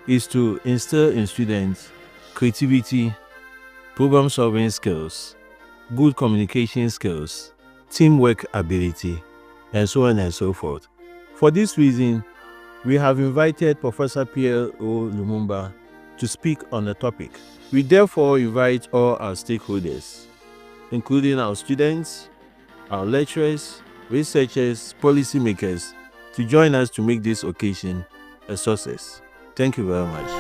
is to instill in students creativity, problem solving skills, good communication skills, teamwork ability, and so on and so forth. For this reason, we have invited Professor Pierre O. Lumumba to speak on the topic. We therefore invite all our stakeholders, including our students, our lecturers, researchers, policymakers, to join us to make this occasion a success. Thank you very much.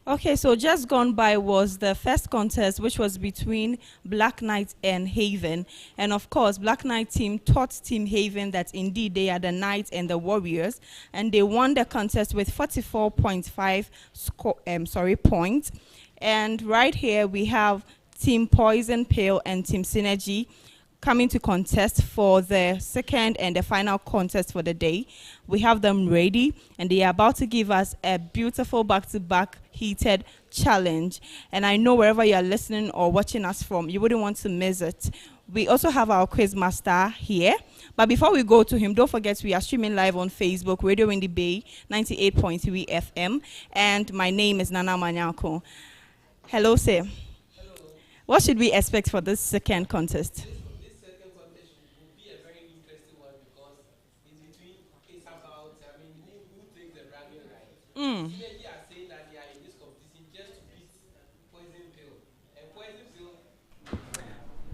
Okay, so just gone by was the first contest, which was between Black Knight and Haven. And of course, Black Knight team taught Team Haven that indeed they are the Knights and the Warriors. And they won the contest with 44.5 points. And right here we have Team Poison Pill and Team Synergy coming to contest for the second and the final contest for the day. We have them ready, and they are about to give us a beautiful back-to-back heated challenge. And I know wherever you are listening or watching us from, you wouldn't want to miss it. We also have our quiz master here. But before we go to him, don't forget we are streaming live on Facebook, Radio in the Bay, 98.3 FM. And my name is Nana Manyako. Hello, sir. Hello. What should we expect for this second contest? Synergy are saying that they are in this competition just to beat Poison Pill. And Poison Pill.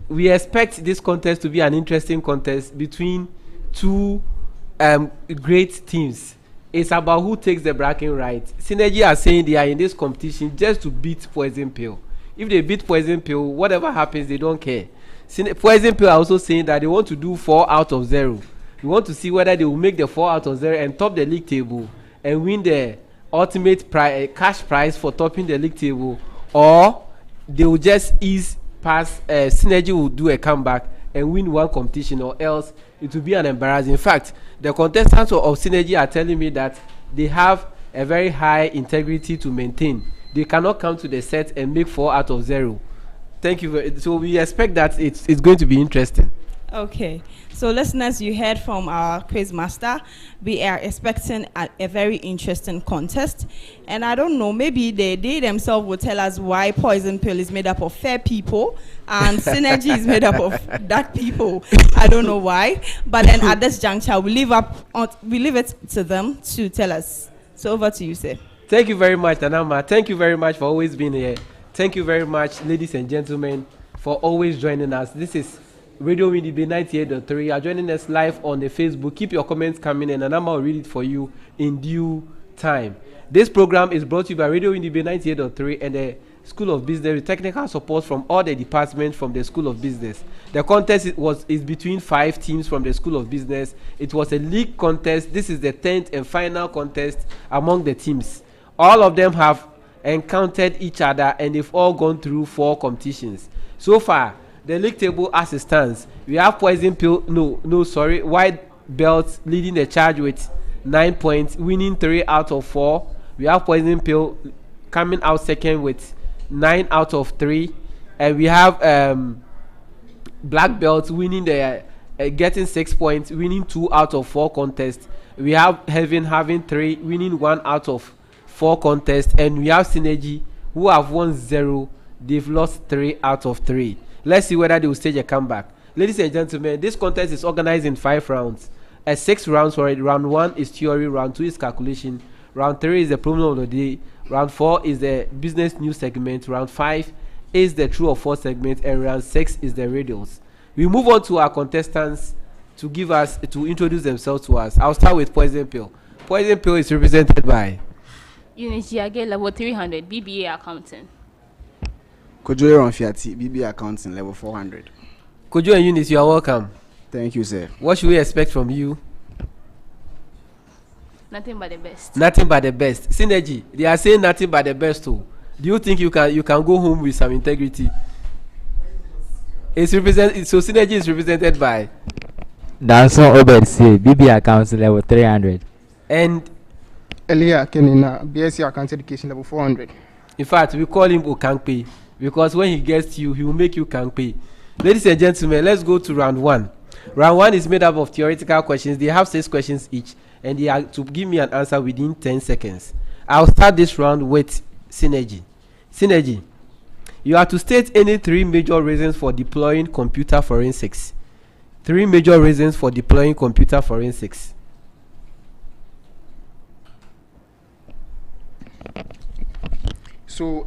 We expect this contest to be an interesting contest between two great teams. It's about who takes the bragging right. Synergy are saying they are in this competition just to beat Poison Pill. If they beat Poison Pill, whatever happens, they don't care. Poison Pill are also saying that they want to do 4 out of 0. We want to see whether they will make the 4 out of 0 and top the league table and win the ultimate cash prize for topping the league table, or they will just ease past. Synergy will do a comeback and win one competition, or else it will be an embarrassment. In fact, the contestants of Synergy are telling me that they have a very high integrity to maintain. They cannot come to the set and make 4 out of 0. Thank you. So we expect that it's going to be interesting. Okay, so listeners, you heard from our quiz master. We are expecting a very interesting contest, and I don't know, maybe they themselves will tell us why Poison Pill is made up of fair people and Synergy is made up of dark people. I don't know why, but then at this juncture, we leave it to them to tell us. So over to you, sir. Thank you very much, Tanama. Thank you very much for always being here. Thank you very much, ladies and gentlemen, for always joining us. This is Radio WDB 98.3. You are joining us live on the Facebook. Keep your comments coming in, and I'll read it for you in due time. This program is brought to you by Radio WDB 98.3 and the School of Business with technical support from all the departments from the School of Business. The contest is between 5 teams from the School of Business. It was a league contest. This is the 10th and final contest among the teams. All of them have encountered each other, and they've all gone through 4 competitions. So far, the league table as it stands, we have Poison Pill, White Belt leading the charge with 9 points, winning 3 out of 4. We have Poison Pill coming out second with 9 out of 3. And we have Black Belt winning getting 6 points, winning 2 out of 4 contests. We have Heaven having 3, winning 1 out of 4 contests. And we have Synergy, who have won 0. They've lost 3 out of 3. Let's see whether they will stage a comeback. Ladies and gentlemen, this contest is organized in 5 rounds. 6 rounds for it. Round 1 is theory, round 2 is calculation, round 3 is the problem of the day, round 4 is the business news segment, round 5 is the true or false segment, and round 6 is the riddles. We move on to our contestants to introduce themselves to us. I'll start with Poison Pill. Poison Pill is represented by Eunice Yage, level 300, BBA accounting. Kojo Ronfiati, BBA accounting, level 400. Kojo and Eunice, you are welcome. Thank you, sir. What should we expect from you? Nothing but the best. Nothing but the best. Synergy, they are saying nothing but the best too. Do you think you can go home with some integrity? It's represented. So synergy is represented by. Danson Obed C, BB accounts level 300. And Elia Kenina, BSc Account Education level 400. in fact, we call him Okankpe because when he gets you, he will make you Kankpe. Ladies and gentlemen, let's go to round one. Round one is made up of theoretical questions. They have 6 questions each, and they are to give me an answer within 10 seconds. I'll start this round with synergy. Synergy, you have to state any 3 major reasons for deploying computer forensics. 3 major reasons for deploying computer forensics. So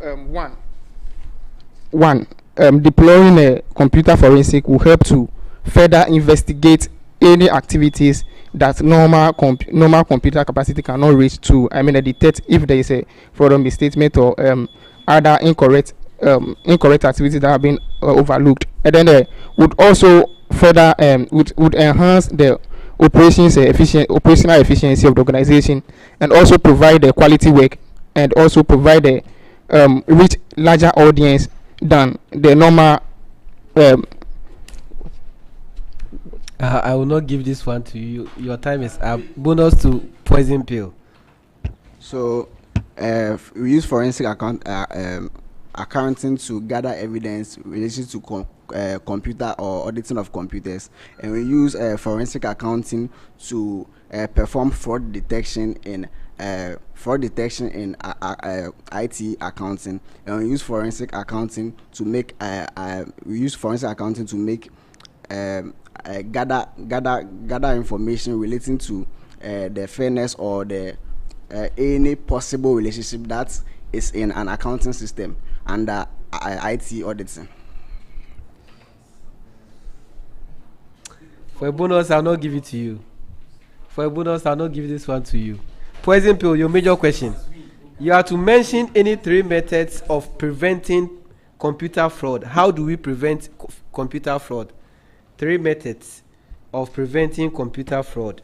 one, deploying a computer forensic will help to further investigate any activities that normal computer capacity cannot reach to. I mean, detect if there is a fraud or misstatement or other incorrect activities that have been overlooked, and then would also further would enhance the operational efficiency of the organization, and also provide the quality work, and also provide the reach larger audience than the normal. I will not give this one to you. Your time is up. Bonus to poison pill. So we use forensic accounting to gather evidence related to computer or auditing of computers, and we use forensic accounting to perform fraud detection in IT accounting, and we use forensic accounting to make gather information relating to the fairness or the any possible relationship that is in an accounting system under IT auditing. For a bonus, I'll not give it to you. For a bonus, I'll not give this one to you. Poison pill, your major question. You have to mention any 3 methods of preventing computer fraud. How do we prevent computer fraud? 3 methods of preventing computer fraud.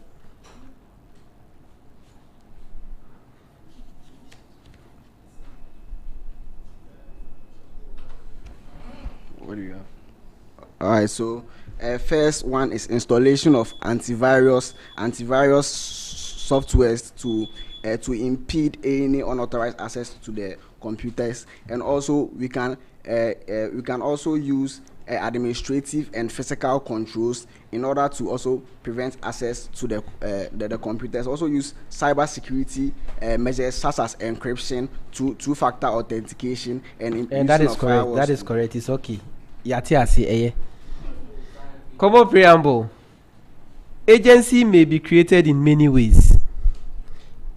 What do you have? All right, so first one is installation of antivirus softwares to impede any unauthorized access to the computers, and also we can also use administrative and physical controls in order to also prevent access to the computers. Also use cyber security measures such as encryption, two-factor authentication, and that is correct. That is correct. It's okay. Common preamble. Agency may be created in many ways.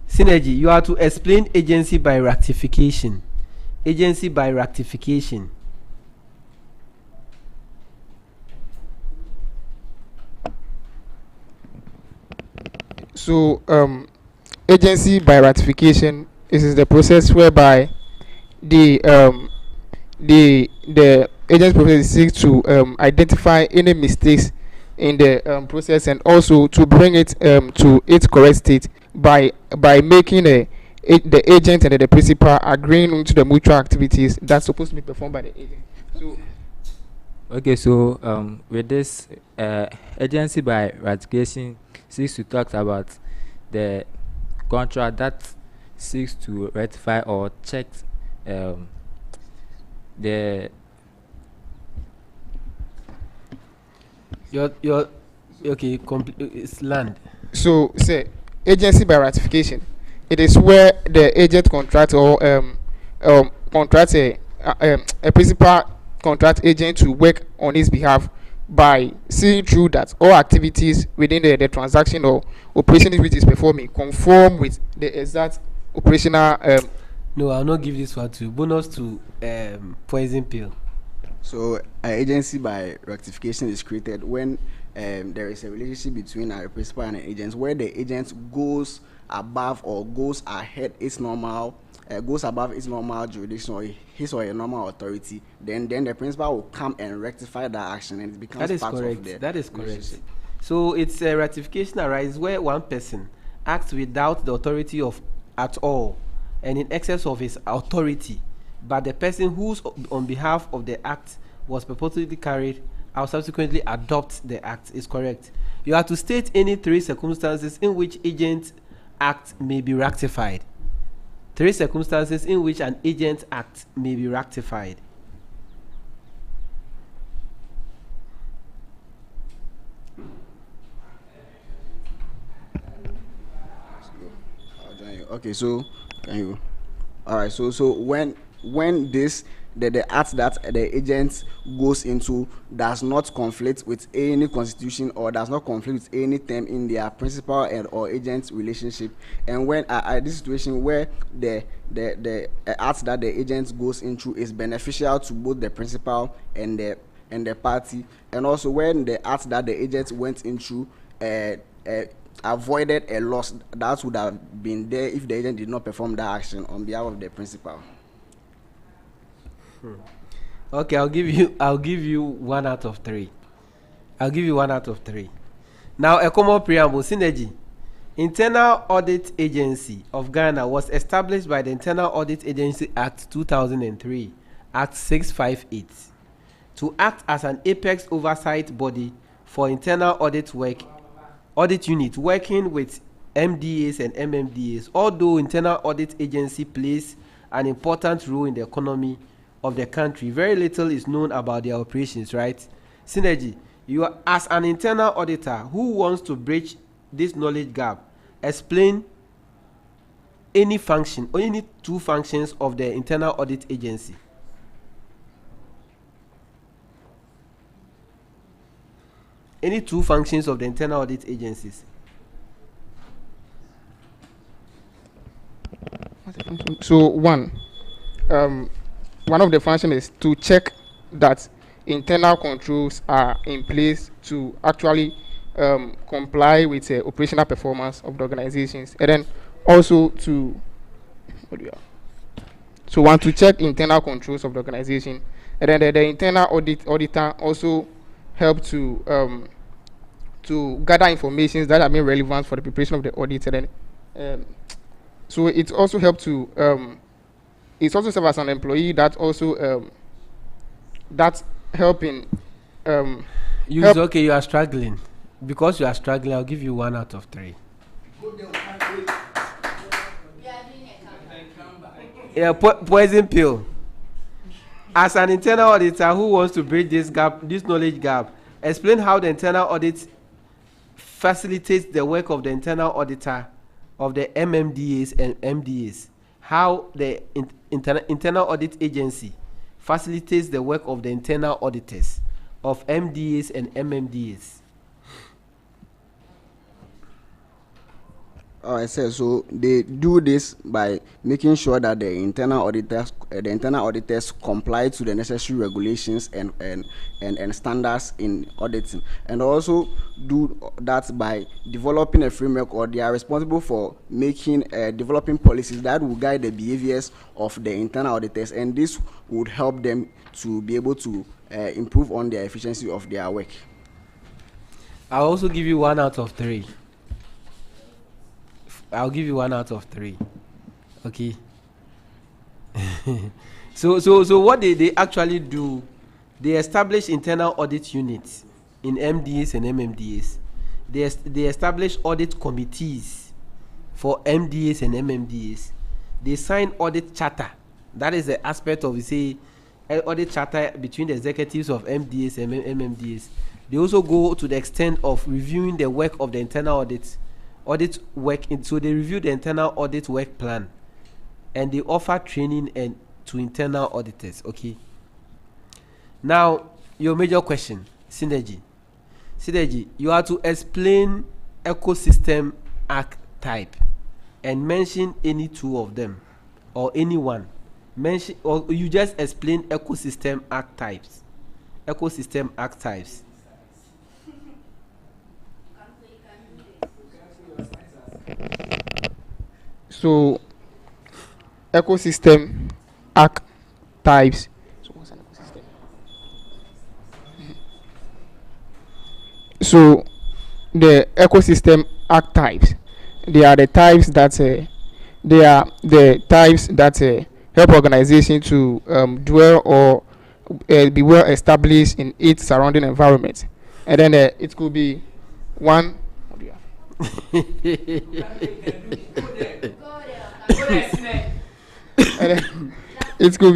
Synergy, you are to explain agency by ratification. Agency by ratification. So agency by ratification is the process whereby the agency process seeks to identify any mistakes in the process, and also to bring it to its correct state by making the agent and the principal agreeing to the mutual activities that's supposed to be performed by the agent. So Okay, so with this agency by ratification seeks to talk about the contract that seeks to ratify or check the Your okay, it's land. So say agency by ratification, it is where the agent contract or contract a principal contract agent to work on his behalf by seeing through that all activities within the transaction or operation which is performing conform with the exact operational. No, I'll not give this one to you. Bonus to poison pill. So agency by rectification is created when there is a relationship between a principal and an agent, where the agent goes above or goes ahead its normal goes above its normal jurisdiction or his or her normal authority. Then the principal will come and rectify that action, and it becomes part of the. That is correct. So it's a ratification arises where one person acts without the authority of at all and in excess of his authority, but the person whose on behalf of the act was purportedly carried I'll subsequently adopt the act is correct. You have to state any 3 circumstances in which agent act may be rectified. 3 circumstances in which an agent act may be rectified. Okay, so can you? All right. So when this the act that the agent goes into does not conflict with any constitution or does not conflict with any term in their principal and or agent relationship, and when this situation where the act that the agent goes into is beneficial to both the principal and the party, and also when the act that the agent went into avoided a loss that would have been there if the agent did not perform that action on behalf of the principal. Okay, I'll give you 1 out of 3. I'll give you 1 out of 3. Now, a common preamble. Synergy. Internal Audit Agency of Ghana was established by the Internal Audit Agency Act 2003, Act 658, to act as an apex oversight body for internal audit unit working with MDAs and MMDAs. Although Internal Audit Agency plays an important role in the economy of the country, very little is known about their operations, right? Synergy, you are, as an internal auditor who wants to bridge this knowledge gap, explain any function or any 2 functions of the Internal Audit Agency. Any 2 functions of the Internal Audit Agencies. So one of the functions is to check that internal controls are in place to actually comply with operational performance of the organizations, and then also to want to check internal controls of the organization, and then the internal auditor also help to gather information that have been relevant for the preparation of the audit, and then so it also helps to it's also serve as an employee that also that's helping Okay, you are struggling. Because you are struggling, I'll give you 1 out of 3. Yeah, poison pill. As an internal auditor who wants to bridge this gap, this knowledge gap, explain how the internal audit facilitates the work of the internal auditor of the MMDAs and MDAs. How the internal audit agency facilitates the work of the internal auditors of MDAs and MMDAs. I said so they do this by making sure that the internal auditors comply to the necessary regulations and standards in auditing, and also do that by developing a framework, or they are responsible for making developing policies that will guide the behaviors of the internal auditors, and this would help them to be able to improve on their efficiency of their work. I'll also give you 1 out of 3. I'll give you 1 out of 3. Okay. So what they actually do, they establish internal audit units in MDAs and MMDAs. They establish audit committees for MDAs and MMDAs. They sign audit charter. That is the aspect of, audit charter between the executives of MDAs and MMDAs. They also go to the extent of reviewing the work of the internal audit work. So they review the internal audit work plan, and they offer training to internal auditors. Okay. Now, your major question, Synergy, you have to explain ecosystem act type and mention any 2 of them, or any one. Mention, or you just explain ecosystem act types. Ecosystem act types. So ecosystem act types. So what's an ecosystem? So the ecosystem act types, they are the types that help organization to dwell or be well established in its surrounding environment. And then it could be one. What do you have? And then it could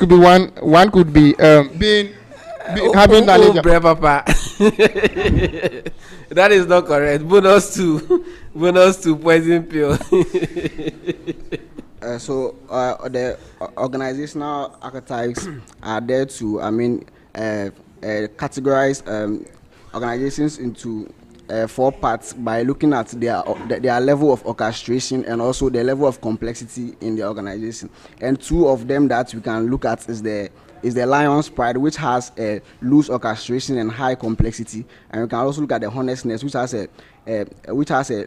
be one could be being having knowledge of, Papa. That is not correct. Bonus to poison pill. So the organizational archetypes are there to, categorize organizations into 4 parts by looking at their level of orchestration and also the level of complexity in the organization. And 2 of them that we can look at is the lion's pride, which has a loose orchestration and high complexity, and we can also look at the honestness, which has a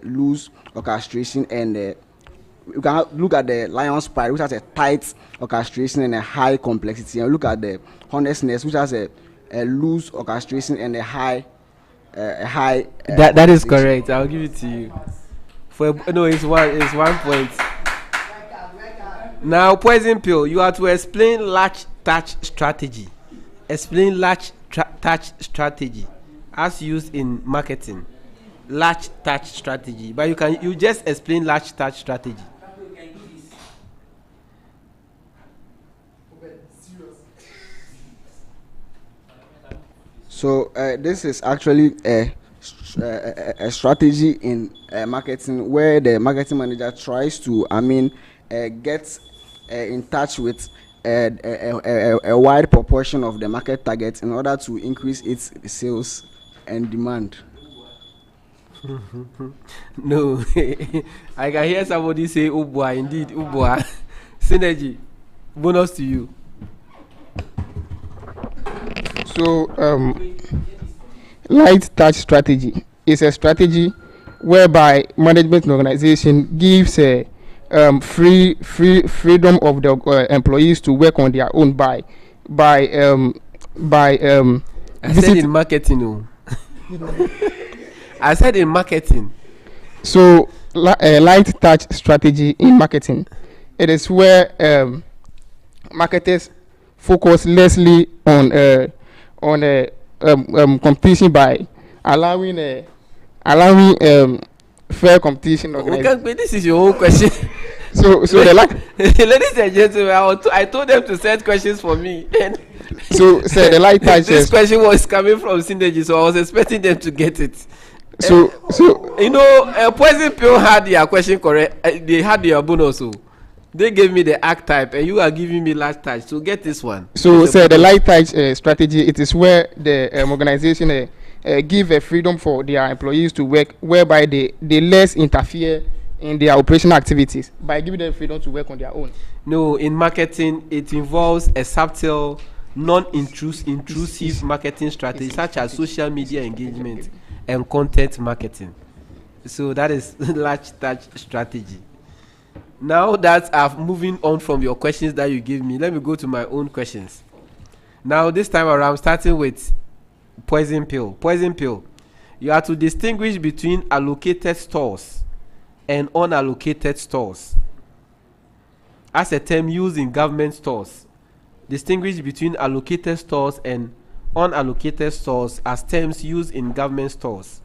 loose orchestration, and you can look at the lion's pride, which has a tight orchestration and a high complexity, and look at the honestness, which has a loose orchestration and a high. That is correct. I'll give it to you. It's 1 point. Now, poison pill, you have to explain large touch strategy. Explain large touch strategy as used in marketing. Large touch strategy, but you just explain large touch strategy. So this is actually a strategy in marketing where the marketing manager tries to, get in touch with a wide proportion of the market targets in order to increase its sales and demand. No, I can hear somebody say, "Oh boy, indeed, oh boy." Synergy, bonus to you. so light touch strategy is a strategy whereby management and organization gives a freedom of the employees to work on their own by I said in marketing. I said in marketing. So light touch strategy in marketing, it is where marketers focus lessly on competition by allowing fair competition. Okay, this is your own question. So ladies and gentlemen, I told them to send questions for me. And so the light touch. This question was coming from Synergy, so I was expecting them to get it. So poison pill had their question correct. They had their bonus, so they gave me the archetype, and you are giving me last touch. So get this one. So the light touch strategy, it is where the organization give a freedom for their employees to work, whereby they less interfere in their operational activities by giving them freedom to work on their own. No, in marketing, it involves a subtle, non-intrusive marketing strategy such as social media engagement and content marketing. So that is large touch strategy. Now that I've moving on from your questions that you gave me, let me go to my own questions. Now this time around, starting with poison pill. Poison pill, you have to distinguish between allocated stores and unallocated stores. As a term used in government stores, distinguish between allocated stores and unallocated stores as terms used in government stores.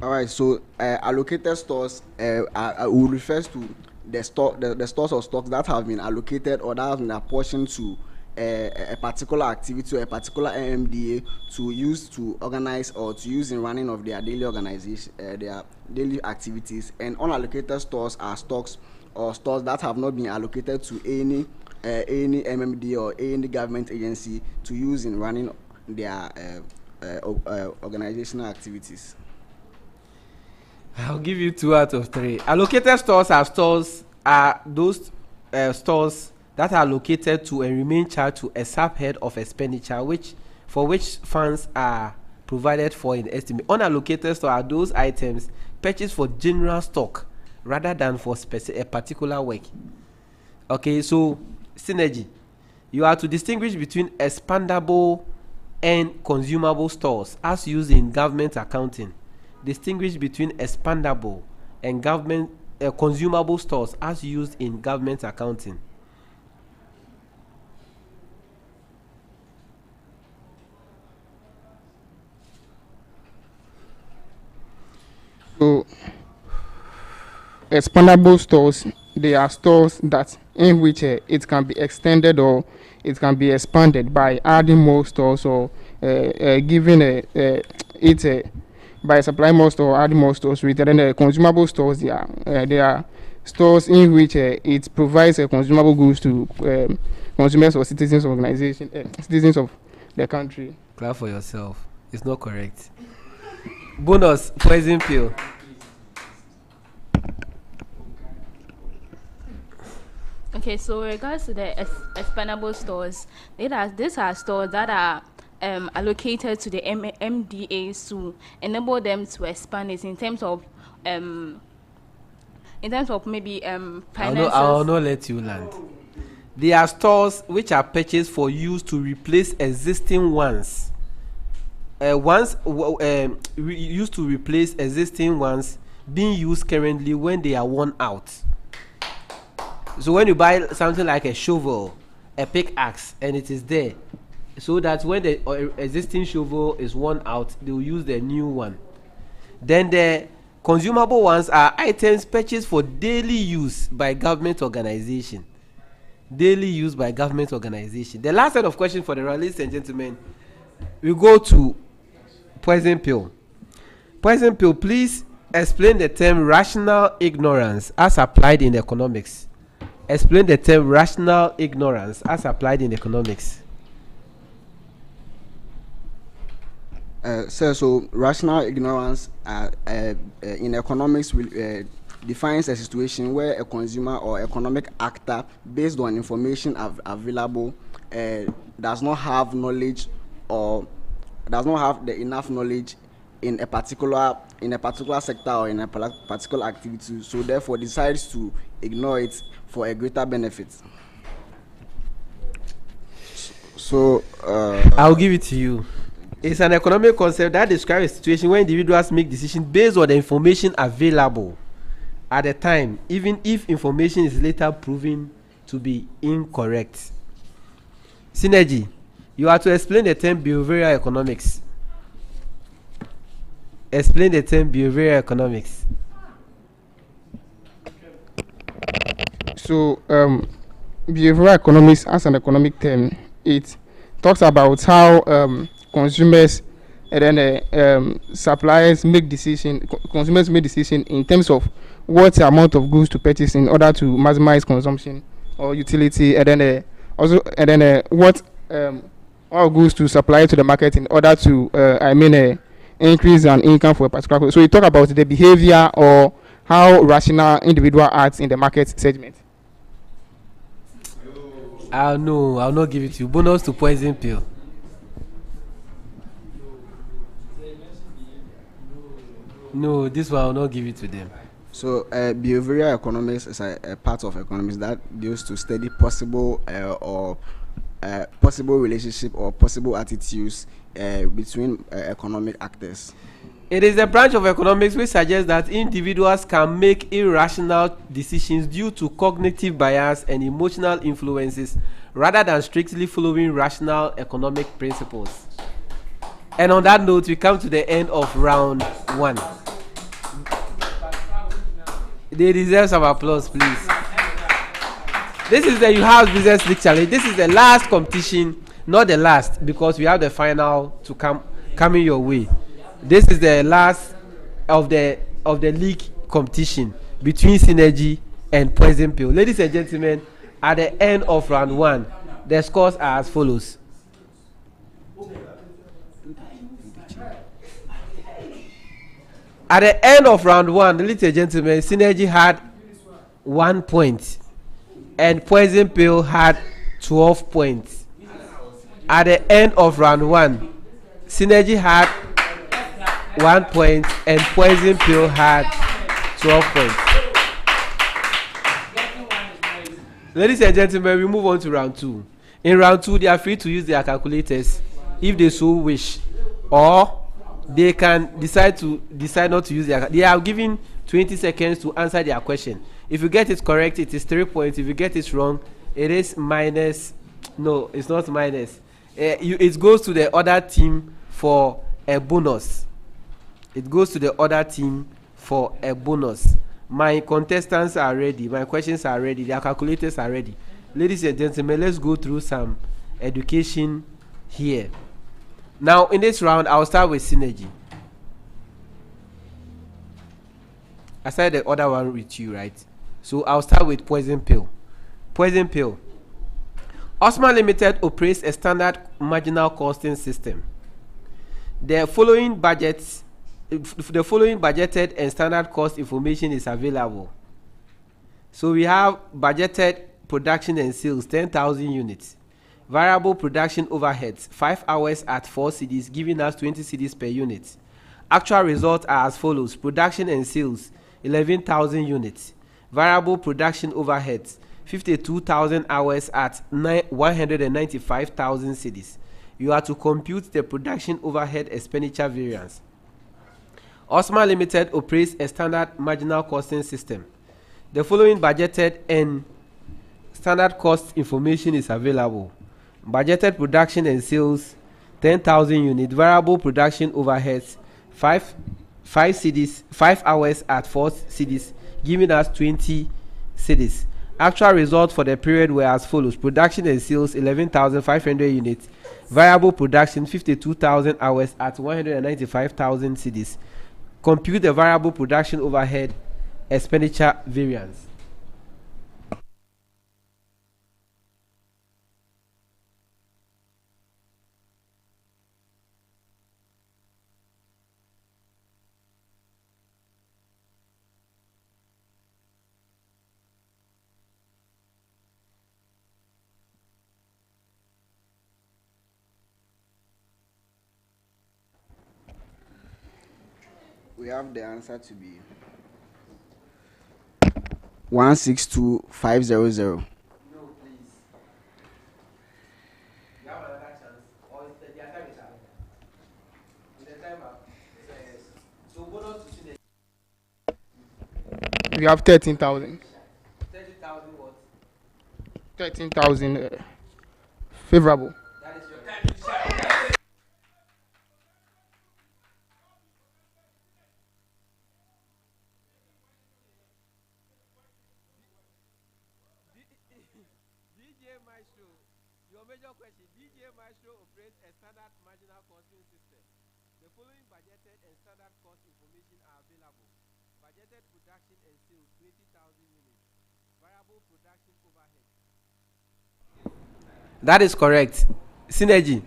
All right, so allocated stores will refers to the stores or stocks that have been allocated or that have been apportioned to a particular activity or a particular MMDA to use to organize or to use in running of their daily organization, their daily activities. And unallocated stores are stocks or stores that have not been allocated to any MMDA or any government agency to use in running their organizational activities. I'll give you 2 out of 3. Allocated stores are those stores that are allocated to and remain charged to a subhead of expenditure for which funds are provided for in estimate. Unallocated stores are those items purchased for general stock rather than for a particular work. Okay, so Synergy, you have to distinguish between expandable and consumable stores as used in government accounting. Distinguish between expandable and government consumable stores as used in government accounting? So expandable stores, they are stores that in which it can be extended or it can be expanded by adding more stores or giving it by supplying more stores or adding more stores with it. And then consumable stores, they are stores in which it provides consumable goods to consumers or citizens of organization, citizens of the country. Clap for yourself. It's not correct. Bonus, poison pill. Okay, so in regards to the expandable stores, these are stores that are allocated to the MDAs to enable them to expand it in terms of maybe finances. I'll not let you land. They are stores which are purchased for use to replace existing ones. Used to replace existing ones being used currently when they are worn out. So when you buy something like a shovel, a pickaxe, and it is there, so that when the existing shovel is worn out, they will use the new one. Then the consumable ones are items purchased for daily use by government organization. Daily use by government organization. The last set of questions for the round, ladies and gentlemen, we go to poison pill. Poison pill, please explain the term rational ignorance as applied in economics. Explain the term rational ignorance as applied in economics. So rational ignorance in economics defines a situation where a consumer or economic actor, based on information available, does not have knowledge or does not have the enough knowledge in a particular sector or in a particular activity, so therefore decides to ignore it for a greater benefit. So I'll give it to you. It's an economic concept that describes a situation where individuals make decisions based on the information available at the time, even if information is later proven to be incorrect. Synergy, you are to explain the term behavioral economics. Explain the term behavioral economics. So behavioral economics as an economic term, it talks about how consumers and then suppliers make decision. Consumers make decision in terms of what amount of goods to purchase in order to maximize consumption or utility, and then what all goods to supply to the market in order to increase an income for a particular. So we talk about the behavior or how rational individual acts in the market segment. I'll not give it to you. Bonus to poison pill. No, this one I'll not give it to them. So behavioral economics is a part of economics that deals to study possible possible relationship or possible attitudes between economic actors. It is a branch of economics which suggests that individuals can make irrational decisions due to cognitive bias and emotional influences rather than strictly following rational economic principles. And on that note, we come to the end of round 1. They deserve some applause, please. This is the Uewabs Business League Challenge. This is the last competition, not the last, because we have the final to coming your way. This is the last of the league competition between Synergy and Poison Pill. Ladies and gentlemen, at the end of round 1, the scores are as follows. At the end of round 1, ladies and gentlemen, Synergy had 1 point and Poison Pill had 12 points. At the end of round 1, Synergy had 1 point and Poison Pill had 12 points. Ladies and gentlemen, we move on to round 2. In round 2, they are free to use their calculators if they so wish, or they can decide not to use their. They are given 20 seconds to answer their question. If you get it correct, it is 3 points. If you get it wrong, it is minus. No, it's not minus. It goes to the other team for a bonus. It goes to the other team for a bonus. My contestants are ready. My questions are ready. Their calculators are ready. Ladies and gentlemen, let's go through some education here. Now, in this round, I'll start with synergy. I started the other one with you, right? So I'll start with poison pill. Poison pill. Osman Limited operates a standard marginal costing system. The following budgeted and standard cost information is available. So we have budgeted production and sales 10,000 units. Variable production overheads 5 hours at 4 cedis, giving us 20 cedis per unit. Actual results are as follows: production and sales 11,000 units. Variable production overheads 52,000 hours at 195,000 cedis. You are to compute the production overhead expenditure variance. Osman Limited operates a standard marginal costing system. The following budgeted and standard cost information is available. Budgeted production and sales 10,000 units. Variable production overheads 5 cedis, 5 hours at 4 cedis, giving us 20 cedis. Actual results for the period were as follows: production and sales 11,500 units. Variable production 52,000 hours at 195,000 cedis. Compute the variable production overhead expenditure variance. We have the answer to be 162,500. No, please. You have another chance. Or the time is up. The time up. So bonus to synergy. We have 13,000. 30,000 what? 13,000 favorable. That is your time. DJ Maestro, your major question. DJ Maestro operates a standard marginal costing system. The following budgeted and standard cost information are available. Budgeted production and sales 20,000 units. Variable production overhead. That is correct. Synergy.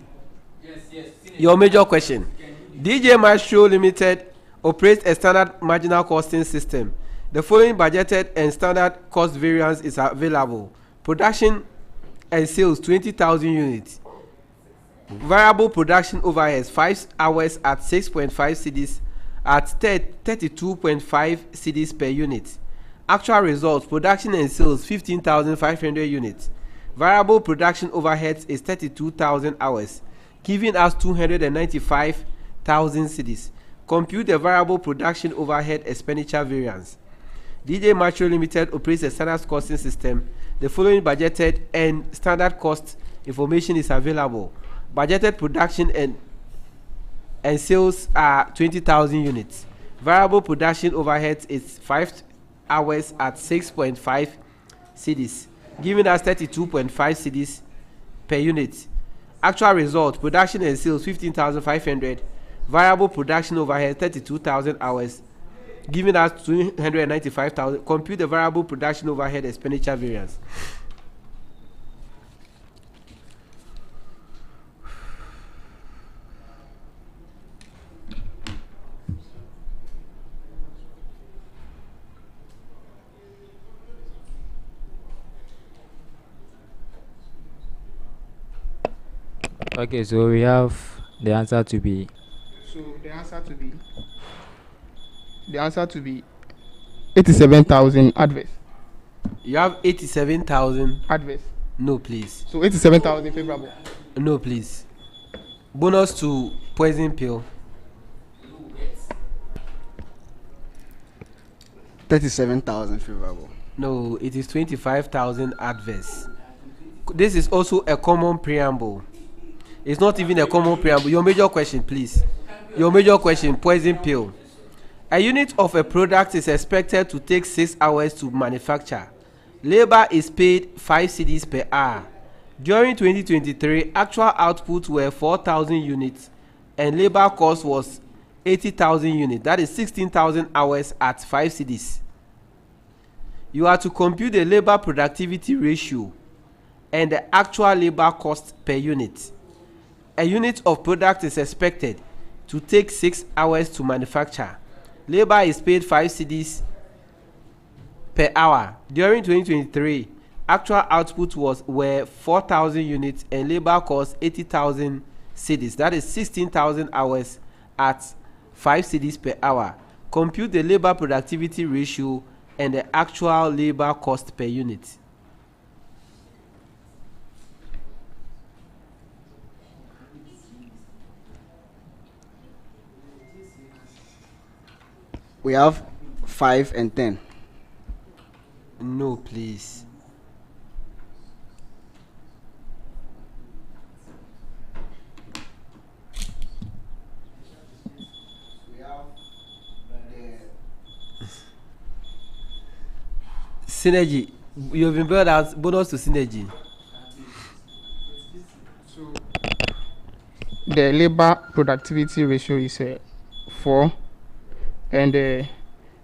Yes. Synergy. Your major question. DJ Maestro Limited operates a standard marginal costing system. The following budgeted and standard cost variance is available. Production and sales 20,000 units. Variable production overheads 5 hours at 6.5 cedis at 32.5 cedis per unit. Actual results: production and sales 15,500 units. Variable production overheads is 32,000 hours, giving us 295,000 cedis. Compute the variable production overhead expenditure variance. DJ Maestro Limited operates a standard costing system. The following budgeted and standard cost information is available. Budgeted production and sales are 20,000 units. Variable production overheads is 5 hours at 6.5 cedis, giving us 32.5 cedis per unit. Actual result: production and sales 15,500. Variable production overhead 32,000 hours, giving us 295,000. Compute the variable production overhead expenditure variance. Okay, so we have the answer to be So the answer to be 87,000 adverse. You have 87,000. Adverse. No, please. So 87,000 favorable. No, please. Bonus to poison pill. 37,000 favorable. No, it is 25,000 adverse. This is also a common preamble. It's not even a common preamble. Your major question, please. Your major question, poison pill. A unit of a product is expected to take 6 hours to manufacture. Labor is paid 5 cedis per hour. During 2023, actual output were 4,000 units and labor cost was 80,000 units. That is 16,000 hours at 5 cedis. You are to compute the labor productivity ratio and the actual labor cost per unit. A unit of product is expected to take 6 hours to manufacture. Labor is paid 5 cedis per hour. During 2023, actual output were 4,000 units and labor cost 80,000 cedis. That is 16,000 hours at 5 cedis per hour. Compute the labor productivity ratio and the actual labor cost per unit. We have 5 and 10. No, please. Synergy. You've been brought out bonus to synergy. The labor productivity ratio is 4, and the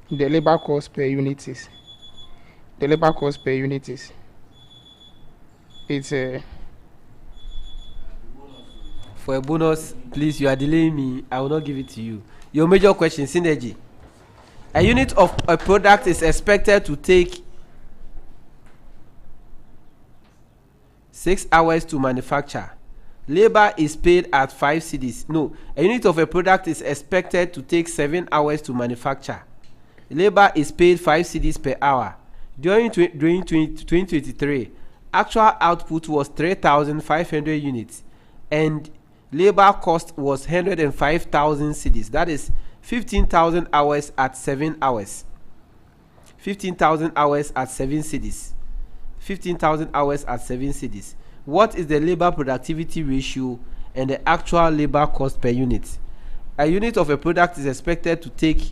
labor cost per unit is it's For a bonus, please, you are delaying me. I will not give it to you. Your major question, synergy. A unit of a product is expected to take 6 hours to manufacture. Labor is paid at 5 cedis. No, a unit of a product is expected to take 7 hours to manufacture. Labor is paid 5 cedis per hour. During 2023, actual output was 3,500 units and labor cost was 105,000 cedis. That is 15,000 hours at 7 hours. 15,000 hours at 7 cedis. 15,000 hours at 7 cedis. What is the labor productivity ratio and the actual labor cost per unit? A unit of a product is expected to take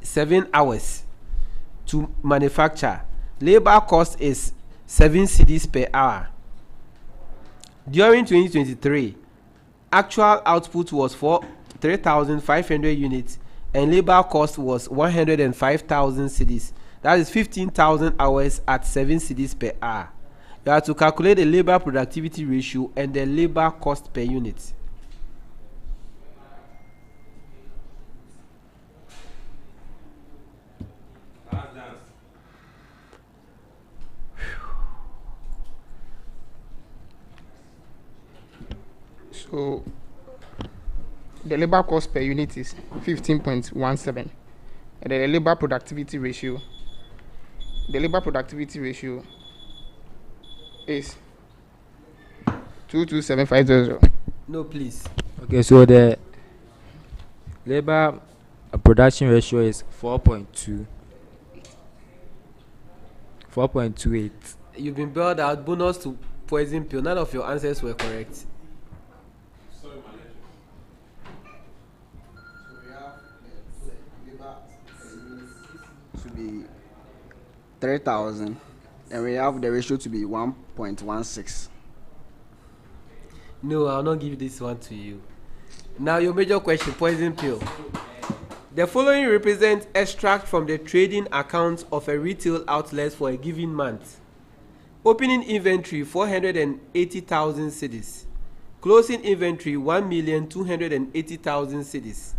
7 hours to manufacture. Labor cost is 7 cedis per hour. During 2023, actual output was 3,500 units and labor cost was 105,000 cedis. That is 15,000 hours at 7 cedis per hour. You have to calculate the labor productivity ratio and the labor cost per unit. So the labor cost per unit is 15.17, and the labor productivity ratio is 227,500. No, please. Okay, so the labor production ratio is 4.28. You've been bailed out. Bonus to poison pill. None of your answers were correct. To be 3,000, and we have the ratio to be 1.16. No, I'll not give this one to you. Now your major question, poison pill. The following represents extract from the trading account of a retail outlet for a given month. Opening inventory 480,000 cedis. Closing inventory 1,280,000 cedis.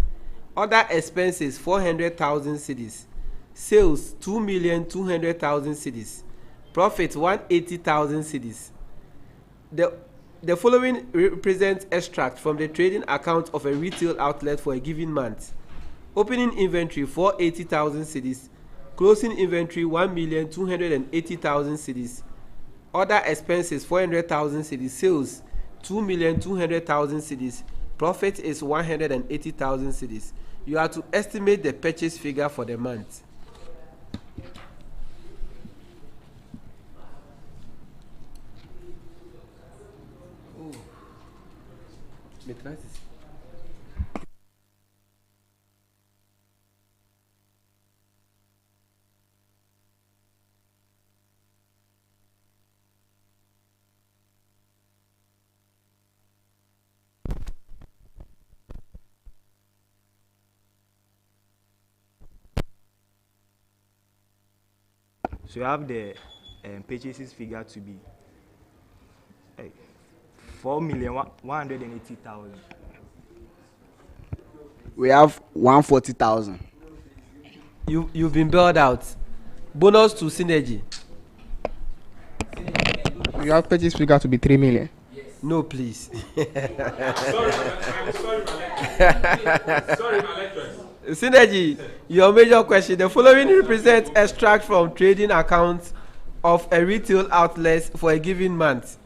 Other expenses 400,000 cedis. Sales 2,200,000 cedis. Profit 180,000 cedis. The following represents extract from the trading account of a retail outlet for a given month. Opening inventory 480,000 cedis. Closing inventory 1,280,000 cedis. Other expenses 400,000 cedis. Sales 2,200,000 cedis. Profit is 180,000 cedis. You are to estimate the purchase figure for the month. So you have the purchases figure to be 4,180,000. We have 140,000. You've been bailed out. Bonus to synergy. You have purchase figure to be 3 million. No, please. Sorry, my lecturers. Synergy, your major question. The following represents extract from trading accounts of a retail outlet for a given month.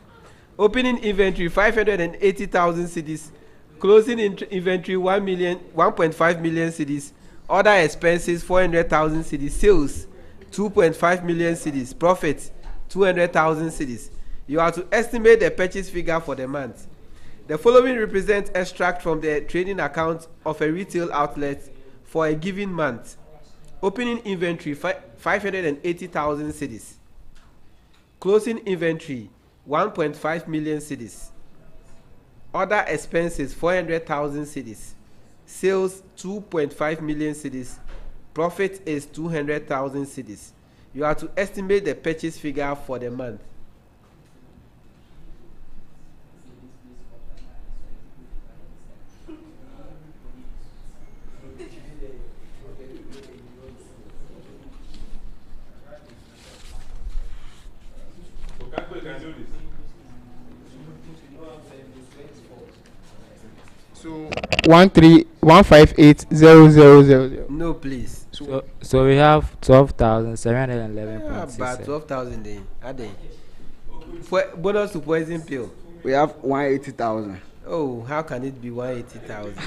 Opening inventory 580,000 cedis, closing inventory 1.5 million cedis, other expenses 400,000 cedis, sales 2.5 million cedis, profit 200,000 cedis. You are to estimate the purchase figure for the month. The following represents extract from the trading account of a retail outlet for a given month. Opening inventory 580,000 cedis, closing inventory 1.5 million cedis, other expenses 400,000 cedis, sales 2.5 million cedis, profit is 200,000 cedis. You are to estimate the purchase figure for the month. So 131580000. No, please. So we have 12,711. About 12,000 then. Are they? Bonus to poison pill. We have 180,000. Oh, how can it be 180,000?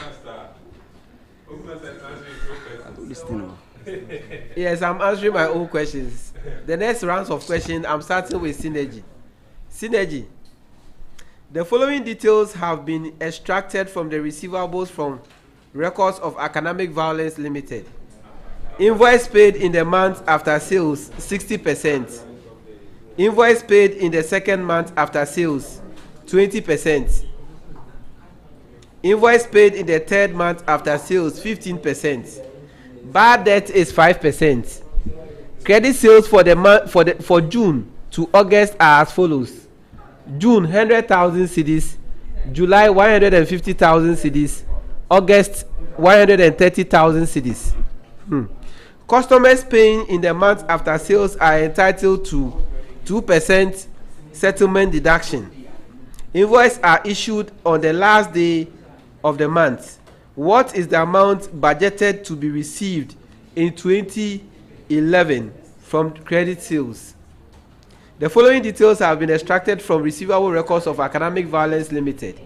Yes, I'm answering my own questions. The next round of questions, I'm starting with synergy. Synergy. The following details have been extracted from the receivables from records of Academic Violence Limited. Invoice paid in the month after sales, 60%. Invoice paid in the second month after sales, 20%. Invoice paid in the third month after sales, 15%. Bad debt is 5%. Credit sales for the month for June to August are as follows: June 100,000 cedis, July 150,000 cedis, August 130,000 cedis. Customers paying in the month after sales are entitled to 2% settlement deduction. Invoices are issued on the last day of the month. What is the amount budgeted to be received in 2011 from credit sales? The following details have been extracted from receivable records of Academic Violence Limited.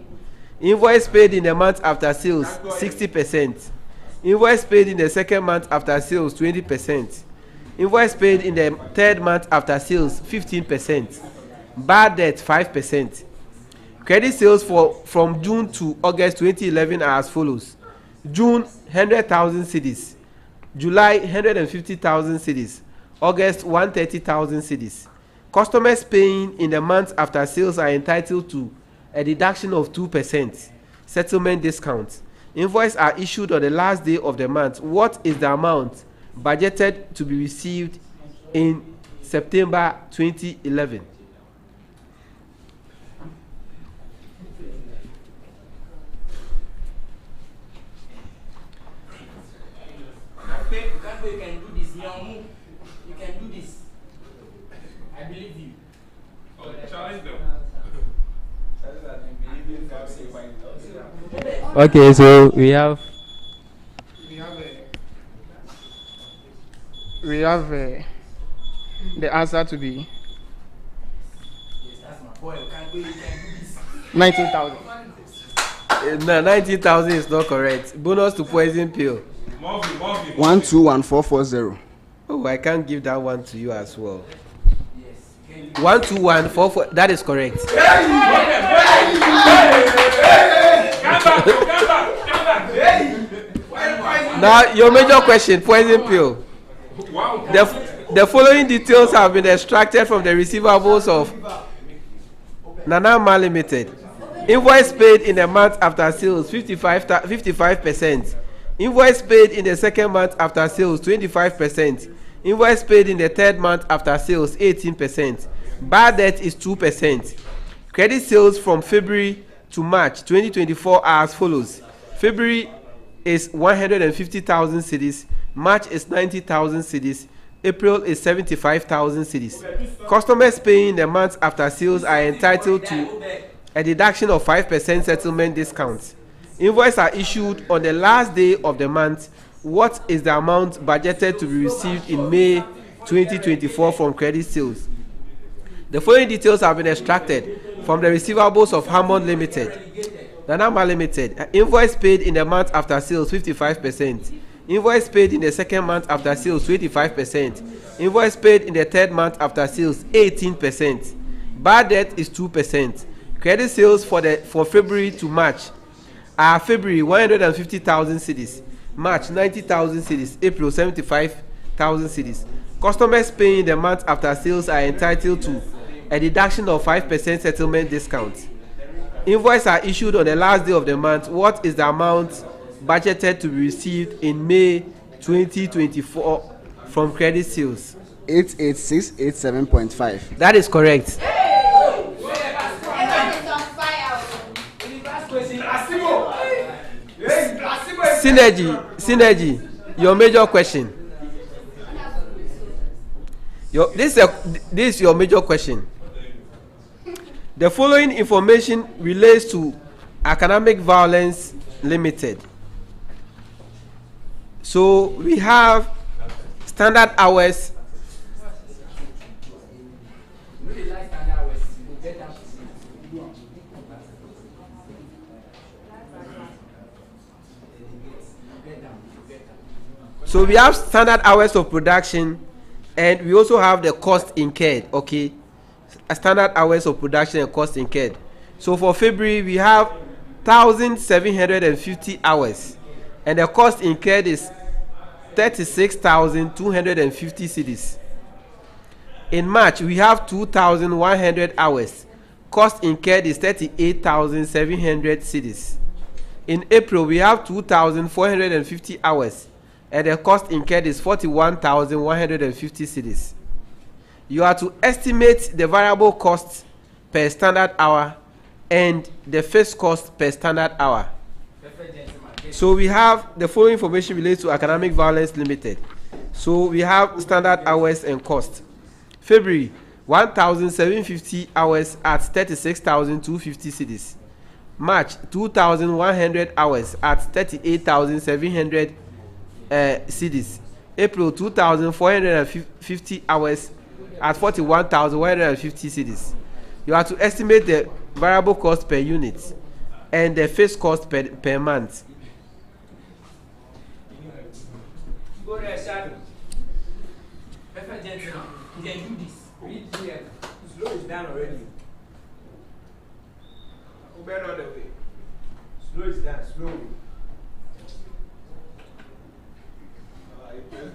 Invoice paid in the month after sales, 60%. Invoice paid in the second month after sales, 20%. Invoice paid in the third month after sales, 15%. Bad debt, 5%. Credit sales from June to August 2011 are as follows: June 100,000 cedis, July 150,000 cedis, August 130,000 cedis. Customers paying in the month after sales are entitled to a deduction of 2% settlement discount. Invoices are issued on the last day of the month. What is the amount budgeted to be received in September 2011? You can do this. You can do this. I believe you. Oh, challenge them. Okay, so we have the answer to be 19,000. No, 19,000 is not correct. Bonus to poison pill. Morphy. 121440. Oh, I can't give that one to you as well. 12144. That is correct. Come back. Now, your major question, poison pill. The following details have been extracted from the receivables of Nanama Limited. Invoice paid in the month after sales, 55%. Invoice paid in the second month after sales, 25%. Invoice paid in the third month after sales, 18%. Bad debt is 2%. Credit sales from February to March 2024 are as follows. February is 150,000 cedis. March is 90,000 cedis. April is 75,000 cedis. Customers paying the months after sales are entitled to a deduction of 5% settlement discount. Invoices are issued on the last day of the month. What is the amount budgeted to be received in May 2024 from credit sales? The following details have been extracted from the receivables of Hammond Limited. Nanama Limited. Invoice paid in the month after sales, 55%. Invoice paid in the second month after sales, 25%. Invoice paid in the third month after sales, 18%. Bad debt is 2%. Credit sales for February to March are February 150,000 cedis, March 90,000 cedis, April 75,000 cedis. Customers paying the month after sales are entitled to a deduction of 5% settlement discount. Invoices are issued on the last day of the month. What is the amount budgeted to be received in May 2024 from credit sales? 88687.5. That is correct. Synergy, your major question. This is your major question. The following information relates to Academic Violence Limited. So we have standard hours. So we have standard hours of production, and we also have the cost incurred. Okay, standard hours of production and cost incurred. So for February we have 1,750 hours, and the cost incurred is 36,250 cedis. In March we have 2,100 hours. Cost incurred is 38,700 cedis. In April we have 2,450 hours, and the cost incurred is 41,150 cedis. You are to estimate the variable cost per standard hour and the fixed cost per standard hour. So we have the following information related to Academic Violence Limited. So we have standard hours and cost. February 1,750 hours at 36,250 cedis. March 2,100 hours at 38,700 cedis. April 2,450 hours at 41,150 cedis. You have to estimate the variable cost per unit and the fixed cost per month. Go there, Shadow. Perfect gentleman. You can do this. Read here. Slow is down already. Go better on the way. Slow is down, slowly.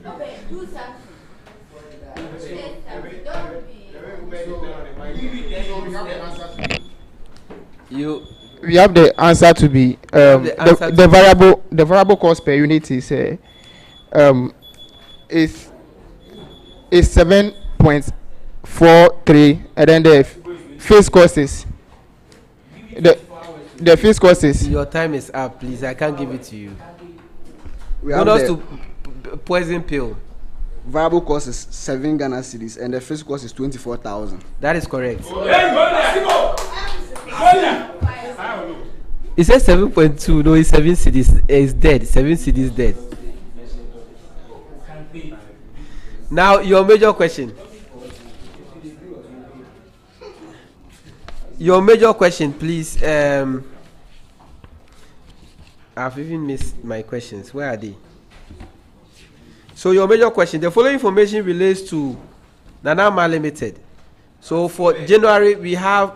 Okay, do something. We have the answer to be the variable cost per unit is 7.43, and then the fixed cost is the fixed cost is. Your time is up, please. I can't give it to you. We have Bonus the to poison pill. variable cost is 7 Ghana cedis, and the fixed cost is 24,000. That is correct. Hey, go there. Go there. It says 7.2. No, it's 7 cities. It's dead. 7 cities dead. Now your major question. Your major question, please. I've even missed my questions. Where are they? So your major question, the following information relates to Nanama Limited. So for January, we have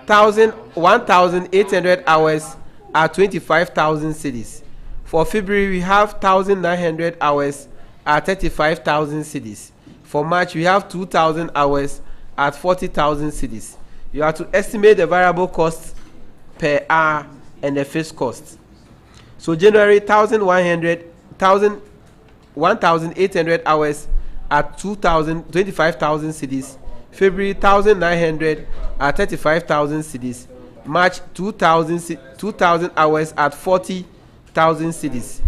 1,800 hours at 25,000 cedis. For February, we have 1,900 hours at 35,000 cedis. For March, we have 2,000 hours at 40,000 cedis. You have to estimate the variable cost per hour and the fixed cost. So January, 1,800 hours at 25,000 cedis. February, 1,900 at 35,000 cedis. March, 2,000 hours at 40,000 cedis.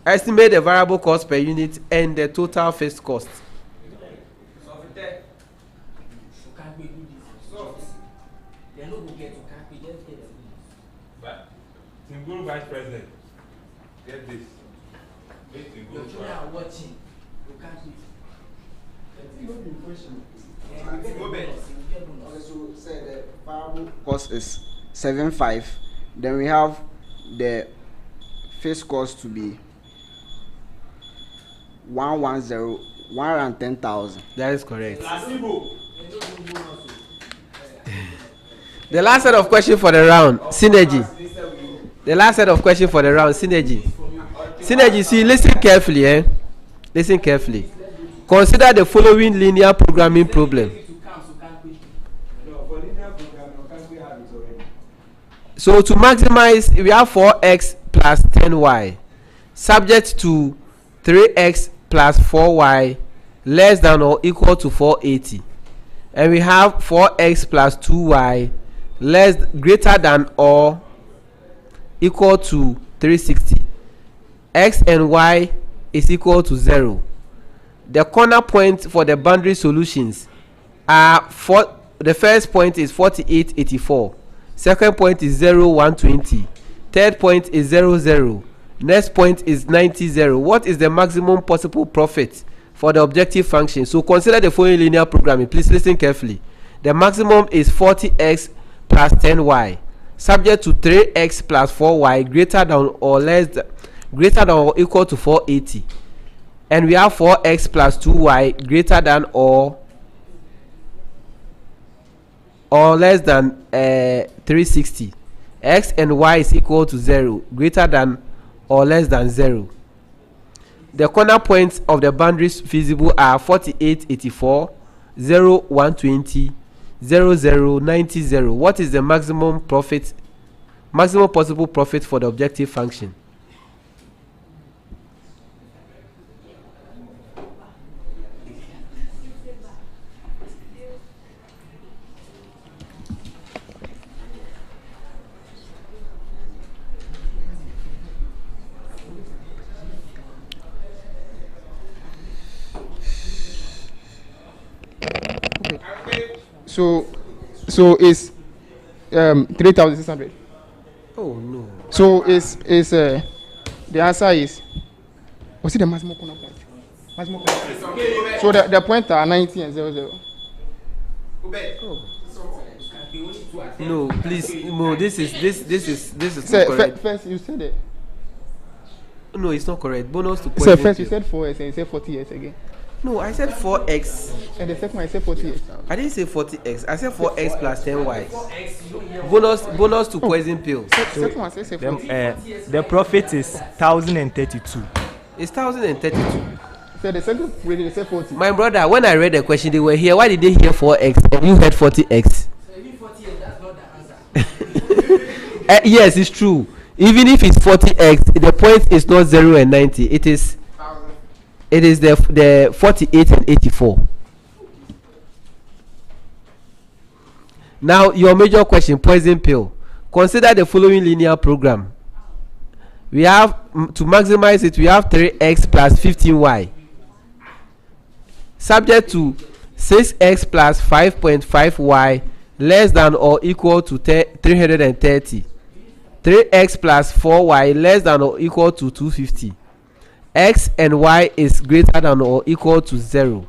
Estimate the variable cost per unit and the total fixed cost. Single Vice President, get this. Your children are watching. You can't do it. So say the variable cost is 7.5. Then we have the fixed cost to be 110,000. That is correct. The last set of questions for the round, synergy. The last set of questions for the round, synergy. Synergy, see, listen carefully, Listen carefully. Consider the following linear programming problem. So to maximize, we have 4x plus 10y, subject to 3x plus 4y less than or equal to 480. And we have 4x plus 2y greater than or equal to 360. X and y is equal to 0. The corner point for the boundary solutions are the first point is 4884. Second point is 120. Third point is 00. Next point is 90. What is the maximum possible profit for the objective function? So consider the following linear programming. Please listen carefully. The maximum is 40x plus 10y, subject to 3x plus 4y greater than or equal to 480. And we have 4x plus 2y greater than or less than 360. X and y is equal to 0, greater than or less than 0. The corner points of the boundaries feasible are 4884, 120, 90. What is the maximum possible profit for the objective function? So it's 3,600. Oh no. So it's the answer is, what's it, the maximum corner point? Maximum corner point. So the points are 90 and 00. No, please, no. This is Sir, not correct. first you said it. No, it's not correct. Bonus to So question. first you said 4x and you said 40x again. No, I said 4x. And the second one I said 40x. I didn't say 40x. I said 4x plus 10y. Bonus to poison pill. Second one says 40. The profit is 1,032. It's 1,032. So the second reading they said 40. My brother, when I read the question, they were here. Why did they hear 4x and you heard 40x? Yes, it's true. Even if it's 40x, the point is not 0 and 90. It is the 48 and 84. Now your major question, poison pill. Consider the following linear program. We have to maximize it. We have 3x plus 15y, subject to 6x plus 5.5y less than or equal to 330. 3x plus 4y less than or equal to 250. X and y is greater than or equal to 0.